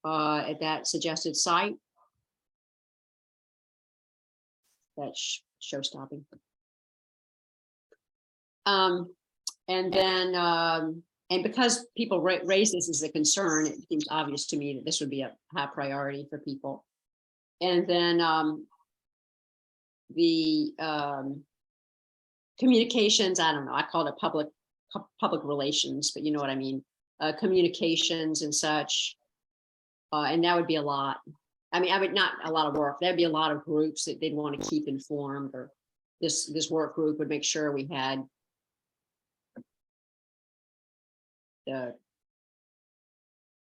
at that suggested site. That's show stopping. And then, and because people raise this as a concern, it seems obvious to me that this would be a high priority for people. And then the communications, I don't know, I call it public relations, but you know what I mean, communications and such. And that would be a lot. I mean, I would not a lot of work. There'd be a lot of groups that they'd want to keep informed, or this work group would make sure we had the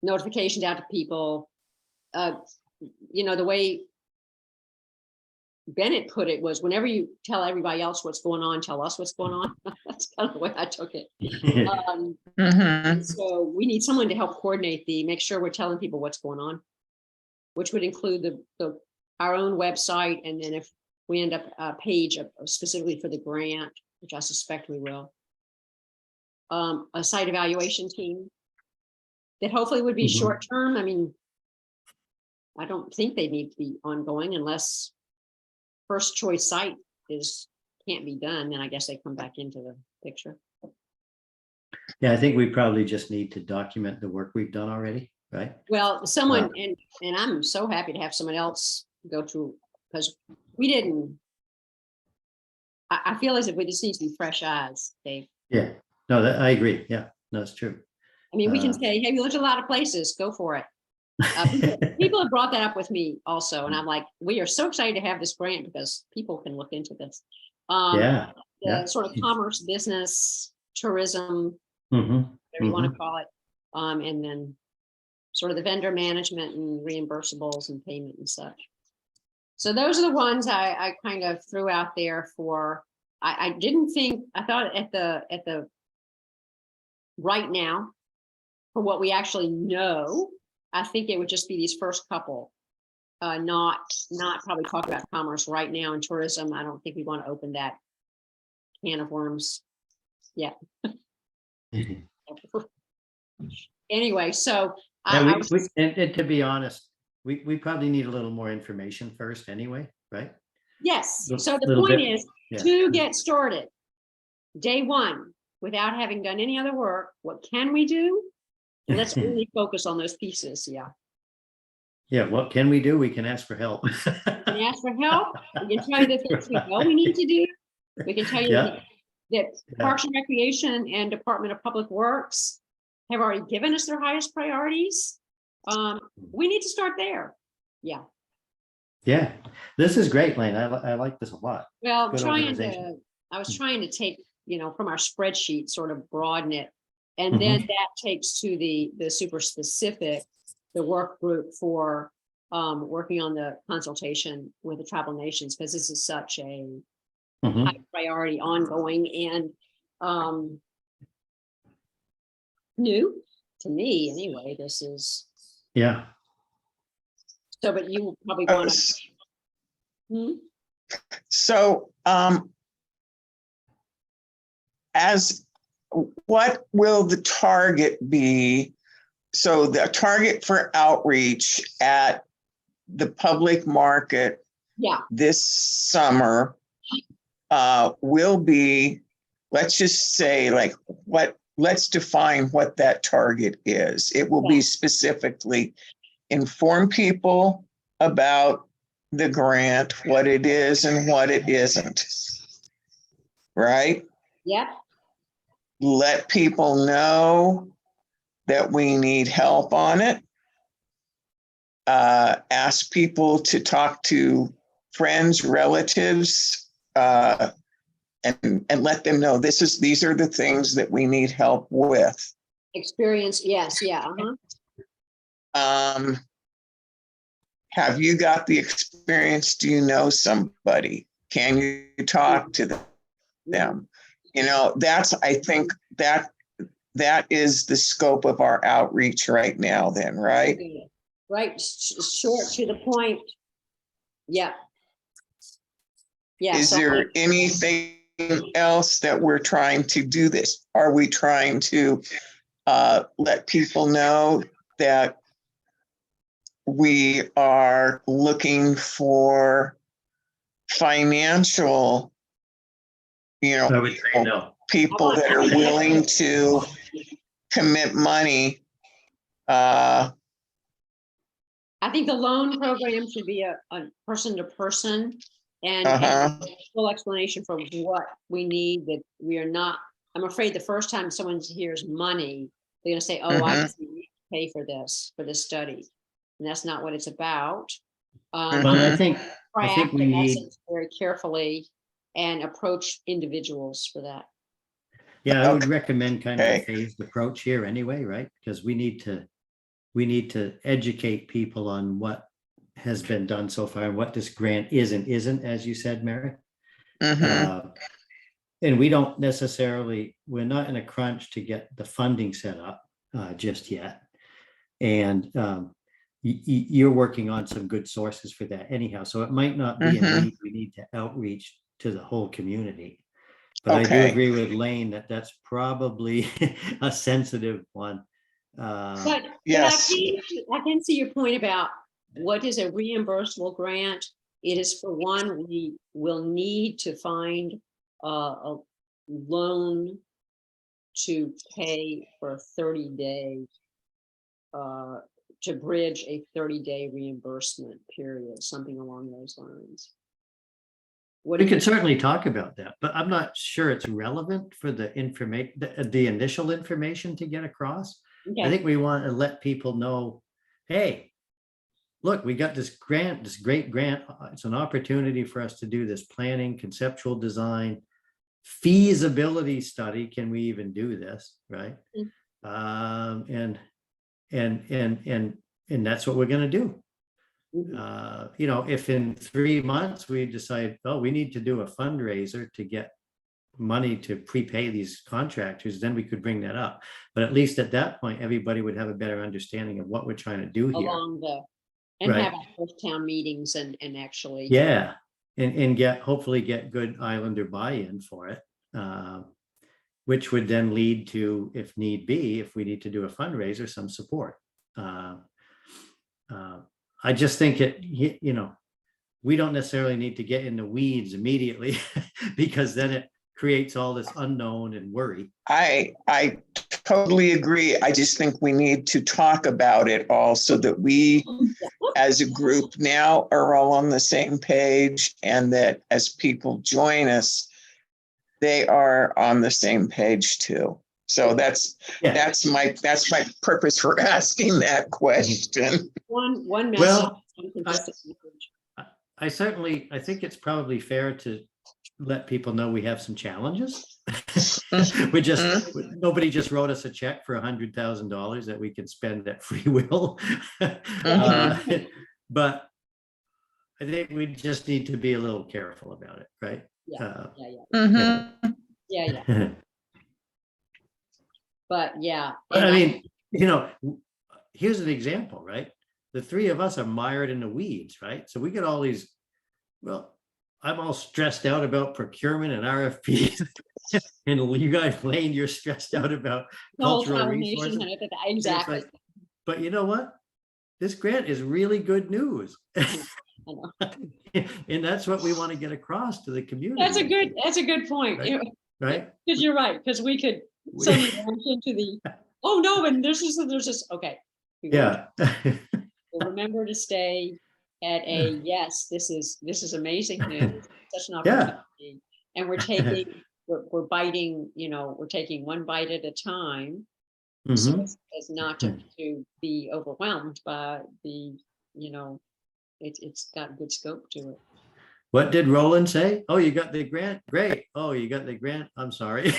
notifications out to people. You know, the way Bennett put it was, whenever you tell everybody else what's going on, tell us what's going on. That's kind of the way I took it. And so we need someone to help coordinate make sure we're telling people what's going on, which would include our own website. And then if we end up a page specifically for the grant, which I suspect we will, a site evaluation team that hopefully would be short term. I mean, I don't think they need to be ongoing unless first choice site can't be done. Then I guess they come back into the picture. Yeah, I think we probably just need to document the work we've done already, right? Well, someone, and I'm so happy to have someone else go through, because we didn't, I feel as if we just need to be fresh eyes, Dave. Yeah, no, I agree. Yeah, no, that's true. I mean, we can say, hey, we looked at a lot of places, go for it. People have brought that up with me also. And I'm like, we are so excited to have this grant because people can look into this. Sort of commerce, business, tourism, whatever you want to call it. And then sort of the vendor management and reimbursables and payment and such. So those are the ones I kind of threw out there for, I thought at the right now, for what we actually know, I think it would just be these first couple, not probably talk about commerce right now and tourism. I don't think we want to open that can of worms yet. Anyway, so and to be honest, we probably need a little more information first anyway, right? Yes. So the point is to get started day one without having done any other work. What can we do? Let's really focus on those pieces. Yeah. Yeah. What can we do? We can ask for help. We can ask for help. We can tell you the things we know we need to do. We can tell you that Parks and Recreation and Department of Public Works have already given us their highest priorities. We need to start there. Yeah. Yeah. This is great, Lane. I like this a lot. Well, I was trying to take, from our spreadsheet, sort of broaden it. And then that takes to the super specific, the work group for working on the consultation with the tribal nations, because this is such a high priority, ongoing, and new to me anyway. This is so, but you probably want to. So what will the target be? So the target for outreach at the public market this summer will be, let's just say, like, let's define what that target is. It will be specifically inform people about the grant, what it is and what it isn't, right? Yep. Let people know that we need help on it. Ask people to talk to friends, relatives, and let them know these are the things that we need help with. Experience, yes, yeah. Have you got the experience? Do you know somebody? Can you talk to them? You know, I think that is the scope of our outreach right now then, right? Right, short to the point. Yeah. Yeah. Is so there anything else that we're trying to do this? Are we trying to let people know that we are looking for financial, I would say no. people that are willing to commit money? I think the loan program should be a person to person and full explanation for what we need, that we are not, I'm afraid the first time someone hears money, they're gonna say, oh, I just need to pay for this study. And that's not what it's about. Well, I think we need very carefully and approach individuals for that. Yeah, I would recommend kind of a phased approach here anyway, right? Because we need to educate people on what has been done so far and what this grant is and isn't, as you said, Mary. And we don't necessarily, we're not in a crunch to get the funding set up just yet. And you're working on some good sources for that anyhow. So it might not be a need we need to outreach to the whole community. But I do agree with Lane that that's probably a sensitive one. But yes, I can see your point about what is a reimbursable grant. It is, for one, we will need to find a loan to pay for a 30-day, to bridge a 30-day reimbursement period, something along those lines. We could certainly talk about that, but I'm not sure it's relevant for the information, the initial information to get across. Okay. I think we want to let people know, hey, look, we got this grant, this great grant. It's an opportunity for us to do this planning, conceptual design, feasibility study. Can we even do this, right? And that's what we're going to do. You know, if in 3 months we decide, oh, we need to do a fundraiser to get money to prepay these contractors, then we could bring that up. But at least at that point, everybody would have a better understanding of what we're trying to do here. And have our first town meetings and actually. Yeah, and hopefully get good Islander buy-in for it, which would then lead to, if need be, if we need to do a fundraiser, some support. I just think you know, we don't necessarily need to get in the weeds immediately because then it creates all this unknown and worry. I totally agree. I just think we need to talk about it all so that we as a group now are all on the same page, and that as people join us, they are on the same page too. So that's my purpose for asking that question. One message. Well, I think it's probably fair to let people know we have some challenges. Nobody just wrote us a check for $100,000 that we can spend at free will. But I think we just need to be a little careful about it, right? Yeah. But yeah. But I mean, you know, here's an example, right? The three of us are mired in the weeds, right? So we get all these, well, I'm all stressed out about procurement and RFPs. And you guys, Lane, you're stressed out about cultural resources. Exactly. Like, but you know what? This grant is really good news. And that's what we want to get across to the community. That's a good point. Right? Because you're right, because we could suddenly launch into the, oh no, and there's this, okay. Yeah. We'll remember to stay at a, yes, this is amazing news, such an opportunity. And we're taking, we're biting, you know, we're taking one bite at a time. So as not to be overwhelmed by the, you know, it's got good scope to it. What did Roland say? Oh, you got the grant? Great. Oh, you got the grant? I'm sorry.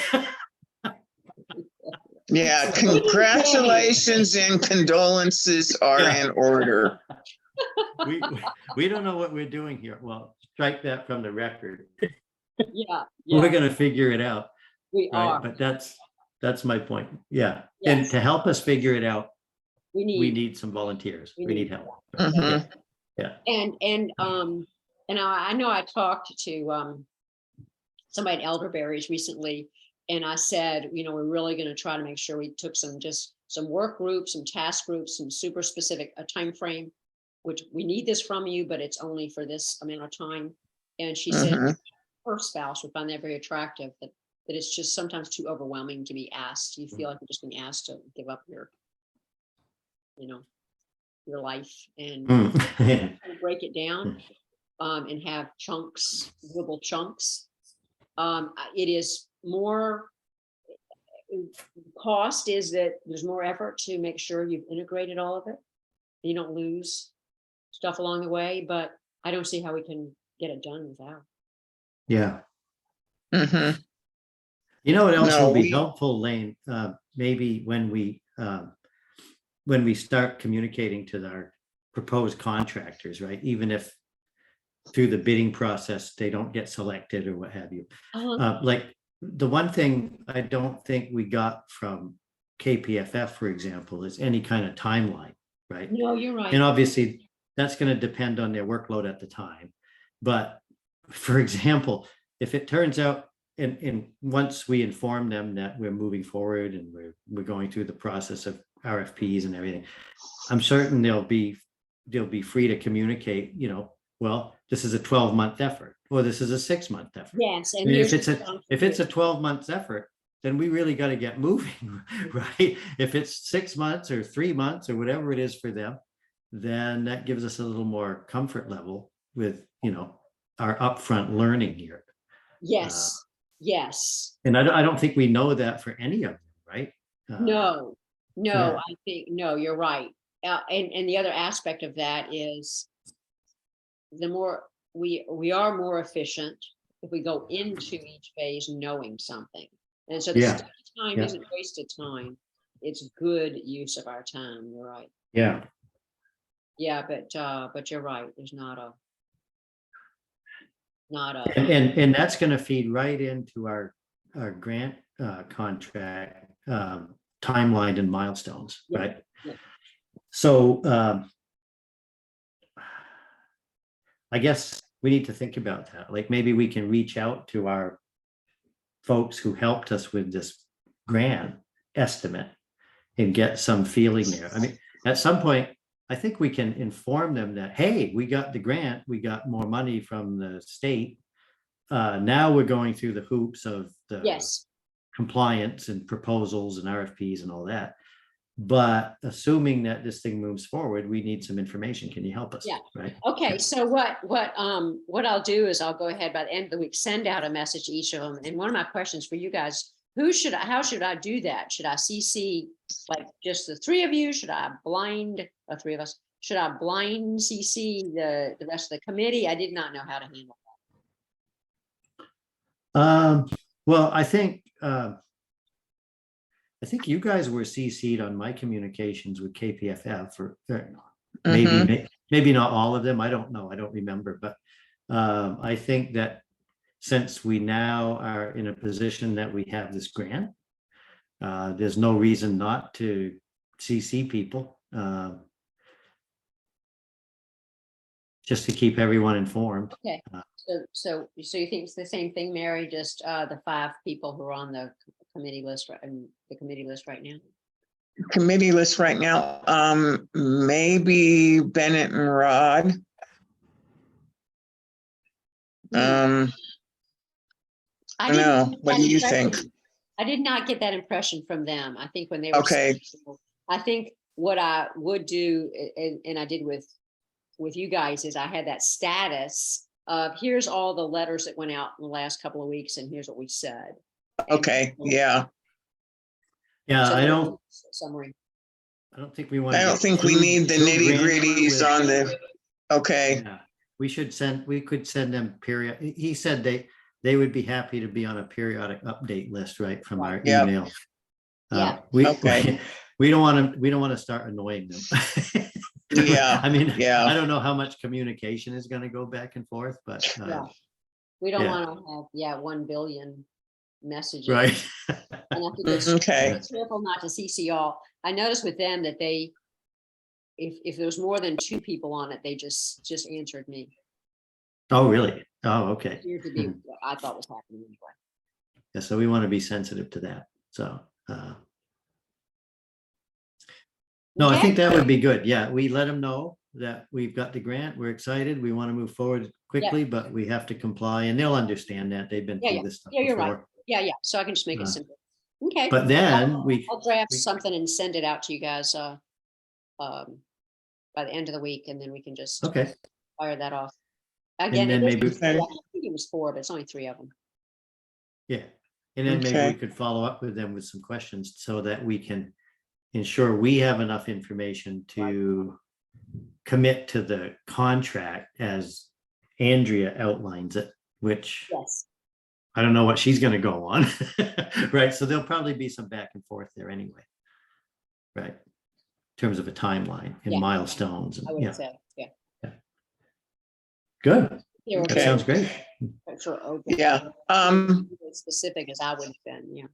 Yeah, congratulations and condolences are in order. we don't know what we're doing here. Well, strike that from the record. Yeah, We're yeah, gonna figure it out, we right? are. But that's my point. Yeah. And Yes. to help us figure it out, We we need, need some volunteers. we We need need help. Mhm. and I know I talked to somebody at Elderberries recently, and I said, you know, we're really going to try to make sure we took some work groups, some task groups, some super specific a time frame, which we need this from you, but it's only for this amount of time. And she said Mhm. her spouse would find that very attractive, that it's just sometimes too overwhelming to be asked. You feel like you're just being asked to give up your, you know, your life and Mm. break it down and have chunks, little chunks. It is more cost is that there's more effort to make sure you've integrated all of it. You don't lose stuff along the way, but I don't see how we can get it done without. Yeah. Mhm. You know what else No, will be we- helpful, Lane? Maybe when we start communicating to our proposed contractors, right? Even if through the bidding process, they don't get selected or what have you. Like the one thing I don't think we got from KPFF, for example, is any kind of timeline, right? No, you're right. And obviously, that's going to depend on their workload at the time. But for example, if it turns out, and once we inform them that we're moving forward and we're going through the process of RFPs and everything, I'm certain they'll be free to communicate, you know, well, this is a 12-month effort, or this is a 6-month effort. Yes, I and mean, here's if it's a 12-month effort, then we really got to get moving, right? If it's 6 months or 3 months or whatever it is for them, then that gives us a little more comfort level with, you know, our upfront learning here. yes, yes. And I don't think we know that for any of them, right? No, yeah. I think, no, you're right. And the other aspect of that is the more we are more efficient if we go into each phase knowing something. And so the Yeah. study time Yeah. isn't wasted time. It's good use of our time. You're right. Yeah. Yeah, but you're right. There's not a And that's going to feed right into our grant contract timeline and milestones, Yeah. right? Yeah. So I guess we need to think about that. Like maybe we can reach out to our folks who helped us with this grant estimate and get some feeling there. I mean, at some point, I think we can inform them that, hey, we got the grant, we got more money from the state. Now we're going through the hoops of the yes. compliance and proposals and RFPs and all that. But assuming that this thing moves forward, we need some information. Can you help us? Yeah. Right. Okay, so what I'll do is I'll go ahead by the end of the week, send out a message to each of them. And one of my questions for you guys, how should I do that? Should I CC like just the three of you? Should I blind the three of us? Should I blind CC the rest of the committee? I did not know how to handle Well, I think you guys were CC'd on my communications with KPFF or Mhm. maybe not all of them. I don't know. I don't remember, but I think that since we now are in a position that we have this grant, there's no reason not to CC people, just to keep everyone informed. Okay. So you think it's the same thing, Mary, just the 5 people who are on the committee list right now? Committee list right now, maybe Bennett and Rod. I don't know. What do you think? I did not get that impression from them. I think when they were Okay. I think what I would do, and I did with you guys, is I had that status of here's all the letters that went out in the last couple of weeks, and here's what we said. Okay, yeah. Yeah, So I don't summary. think we want. I don't think we need the nitty gritties on the, okay. Yeah, we could send them period. He said they would be happy to be on a periodic update list, right, from our Yep. email. Yeah. We Okay. we don't want to start annoying them. Yeah, I mean, yeah. I don't know how much communication is gonna go back and forth, but, Yeah. We don't Yeah. want to have, 1 billion messages. right. And have to get Okay. careful not to CC all. I noticed with them that they, if there was more than 2 people on it, they just answered me. Oh, really? Oh, okay. Appeared to be what I thought was happening anyway. Yeah, so we want to be sensitive to that. So, no, I Okay. think that would be good. Yeah, we let them know that we've got the grant. We're excited. We want to move forward quickly, but we have to comply, and they'll understand that. They've been Yeah, through this stuff Yeah, you're right. before. Yeah. So I can just make it simple. Okay. But then we, I'll draft we- something and send it out to you guys by the end of the week, and then we can just okay, fire that off. Again, then it is- maybe- I think it was 4, but it's only 3 of them. yeah. And then maybe Okay. we could follow up with them with some questions so that we can ensure we have enough information to commit to the contract as Andrea outlines it, which Yes. I don't know what she's gonna go on. Right, so there'll probably be some back and forth there anyway. Right, in terms of a timeline and Yeah. milestones. I and- would Yeah, say, yeah. good. They were That Okay. sounds great. sort of open. Yeah. As specific as I would have been, yeah.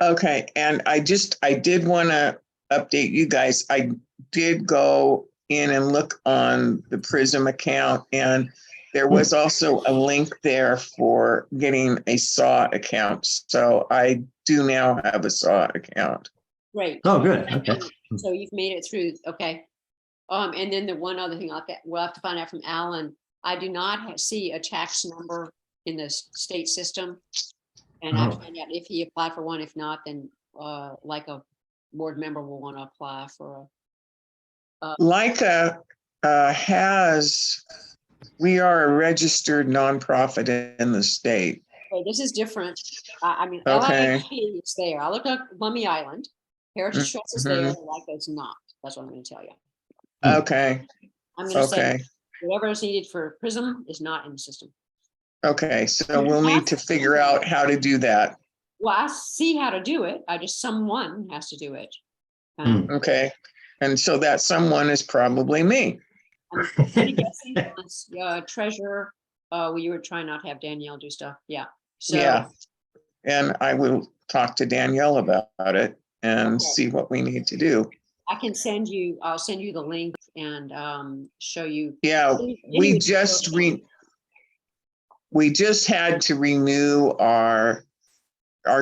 Okay, and I did want to update you guys. I did go in and look on the Prism account, and there was also a link there for getting a SAW account. So I do now have a SAW account. Great. Oh, good, okay. So you've made it through, okay. And then the one other thing we'll have to find out from Alan, I do not see a tax number in the state system. And I have to find out if he applied for one. If not, then like a board member will want to apply for Leica we are a registered nonprofit in the state. okay, this is different. I mean, Okay. LIHP is there. I looked up Lummi Island. Heritage Trust is there, Mhm. like it's not. That's what I'm going to tell you. Okay, I'm going to say okay, whatever is needed for Prism is not in the system. okay. So we'll need to figure out how to do that. Well, I see how to do it. Someone has to do it. Okay, and so that someone is probably me. I'm pretty guessing it's, treasurer. You were trying not to have Danielle do stuff. Yeah. So, Yeah. And I will talk to Danielle about it and Okay. see what we need to do. I'll send you the link and show you. Yeah, we Anyway, just had to renew our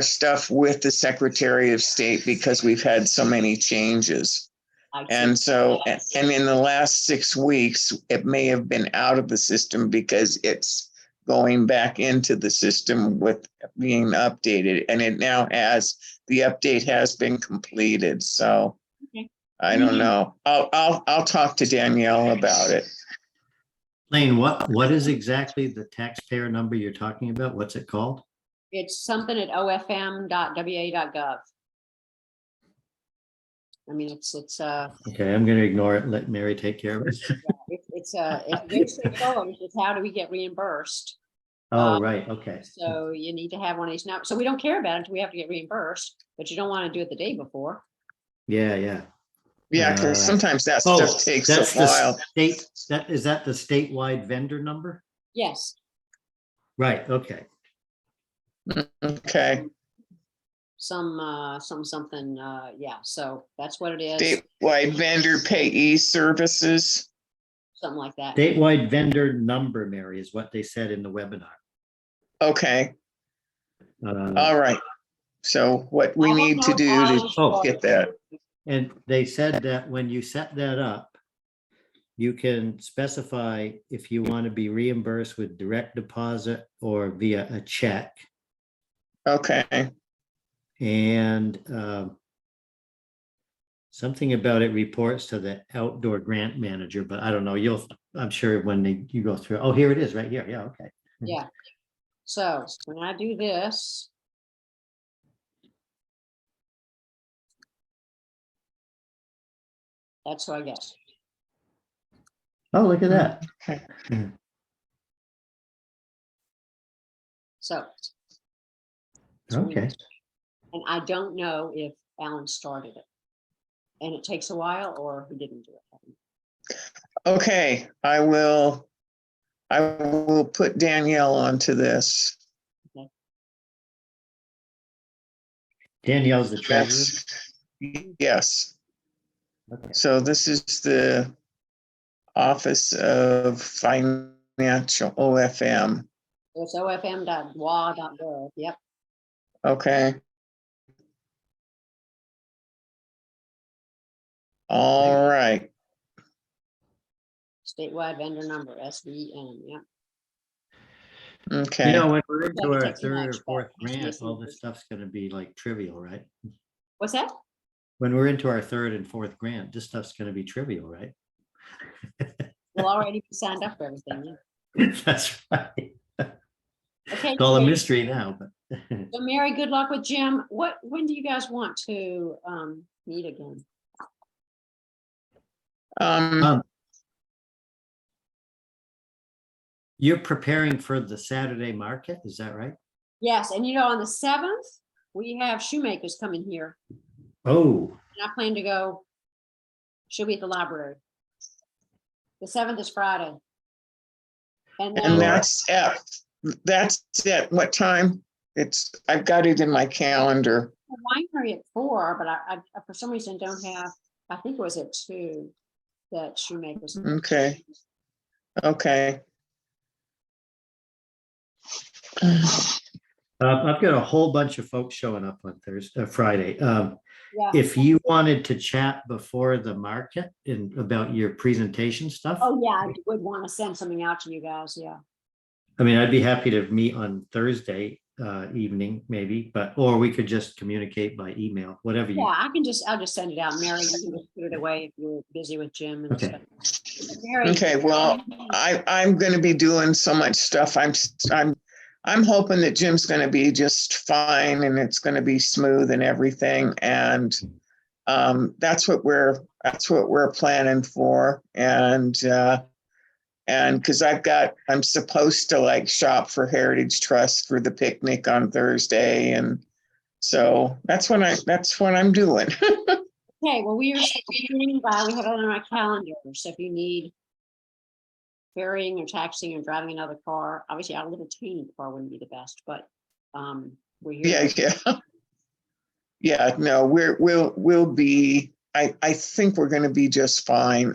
stuff with the Secretary of State because we've had so many changes. I see. And so, and in the last 6 weeks, it may have been out of the system because it's going back into the system with being updated, and it now the update has been completed. So Okay. I don't know. I'll talk to Danielle about it. Lane, what is exactly the taxpayer number you're talking about? What's it called? It's something at ofm.wa.gov. I mean, it's Okay, I'm gonna ignore it. Let Mary take care of it. it's very straightforward. It's how do we get reimbursed? Oh, right, okay. So you need to have one of these now. So we don't care about it until we have to get reimbursed, but you don't want to do it the day before. Yeah, yeah. Yeah, because sometimes that Oh, stuff takes a that's while. the state, is that the statewide vendor number? Yes. Right, okay. Okay. Something, yeah. So that's what it is. Statewide vendor payee services. Something like that. Statewide vendor number, Mary, is what they said in the webinar. Okay, all right. So what we need to do to get that. And they said that when you set that up, you can specify if you want to be reimbursed with direct deposit or via a check. Okay, And something about it reports to the outdoor grant manager, but I don't know, I'm sure when you go through, oh, here it is right here. Yeah, okay. Yeah. So when I do this. That's what I guess. Oh, look at that. So. Okay. And I don't know if Alan started it. and it takes a while, or who didn't do it. Okay, I will put Danielle onto this. Danielle's the treasurer. Yes. Okay. So this is the Office of Financial, OFM. It's ofm.wa.gov. Yep. Okay. All right. Statewide vendor number, SVN. Yep. Okay. You know, when we're into Doesn't our take too third or much, but fourth it's grant, nice all and this stuff's gonna be like trivial, right? What's that? When we're into our third and fourth grant, this stuff's gonna be trivial, right? We'll already be signed up for everything. Yeah. That's right. Okay. It's all a Jim. mystery now, but So Mary, good luck with Jim. When do you guys want to meet again? Um, you're preparing for the Saturday market, is that right? Yes, and on the 7th, we have shoemakers coming here. Oh, And I plan to go. She'll be at the library. The 7th is Friday. And then and that's at what time? I've got it in my calendar. winery at 4, but I for some reason don't have, I think it was at 2 that shoemakers. Okay. Okay. I've got a whole bunch of folks showing up on Friday. Yeah. If you wanted to chat before the market about your presentation stuff, Oh, yeah, I would want to send something out to you guys. Yeah. I mean, I'd be happy to meet on Thursday evening, maybe, or we could just communicate by email, whatever Yeah, you. I'll just send it out. Mary, you can just put it away if you're busy with Jim and Okay. stuff. Mary, Okay, well, I'm going to be doing so much stuff. I'm hoping that Jim's going to be just fine and it's going to be smooth and everything. And that's what we're planning for. And because I'm supposed to like shop for Heritage Trust for the picnic on Thursday, and so that's what I'm doing. okay, well, we are standing by. We have it on our calendar. So if you need ferrying or taxiing or driving another car, obviously our little teeny car wouldn't be the best, but we're here. Yeah. No, we'll be. I think we're going to be just fine.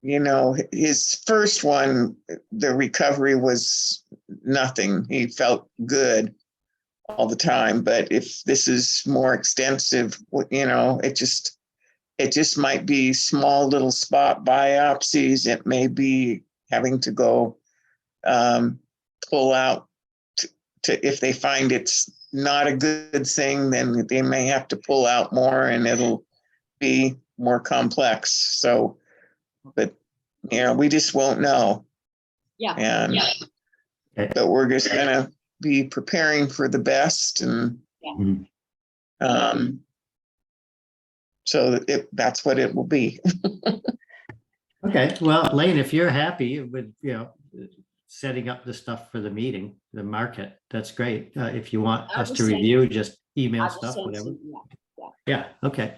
His first one, the recovery was nothing. He felt good all the time. But if this is more extensive, it just might be small little spot biopsies. It may be having to go pull out to if they find it's not a good thing, then they may have to pull out more and it'll be more complex. So, but we just won't know. Yeah. And yeah. But we're just gonna be preparing for the best, and so that's what it will be. Okay, well, Lane, if you're happy with, setting up the stuff for the meeting, the market, that's great. If you want us to review, just email stuff, whatever. Yeah, okay.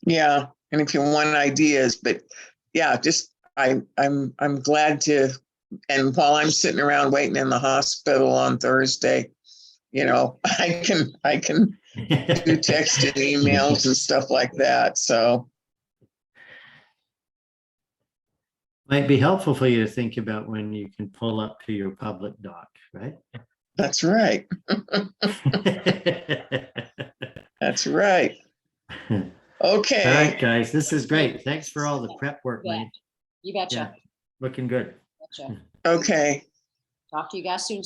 Yeah, and if you want ideas, but yeah, just I'm glad to. And while I'm sitting around waiting in the hospital on Thursday, I can do text and emails and stuff like that. So might be helpful for you to think about when you can pull up to your public dock, right? that's right. That's right. Okay. All right, guys, this is great. Thanks for all the prep work, Lane. You betcha. Yeah, looking good. Betcha. Okay. Talk to you guys soon.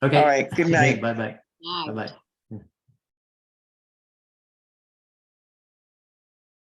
Okay. All right. Good night. Bye-bye. Bye. Bye-bye.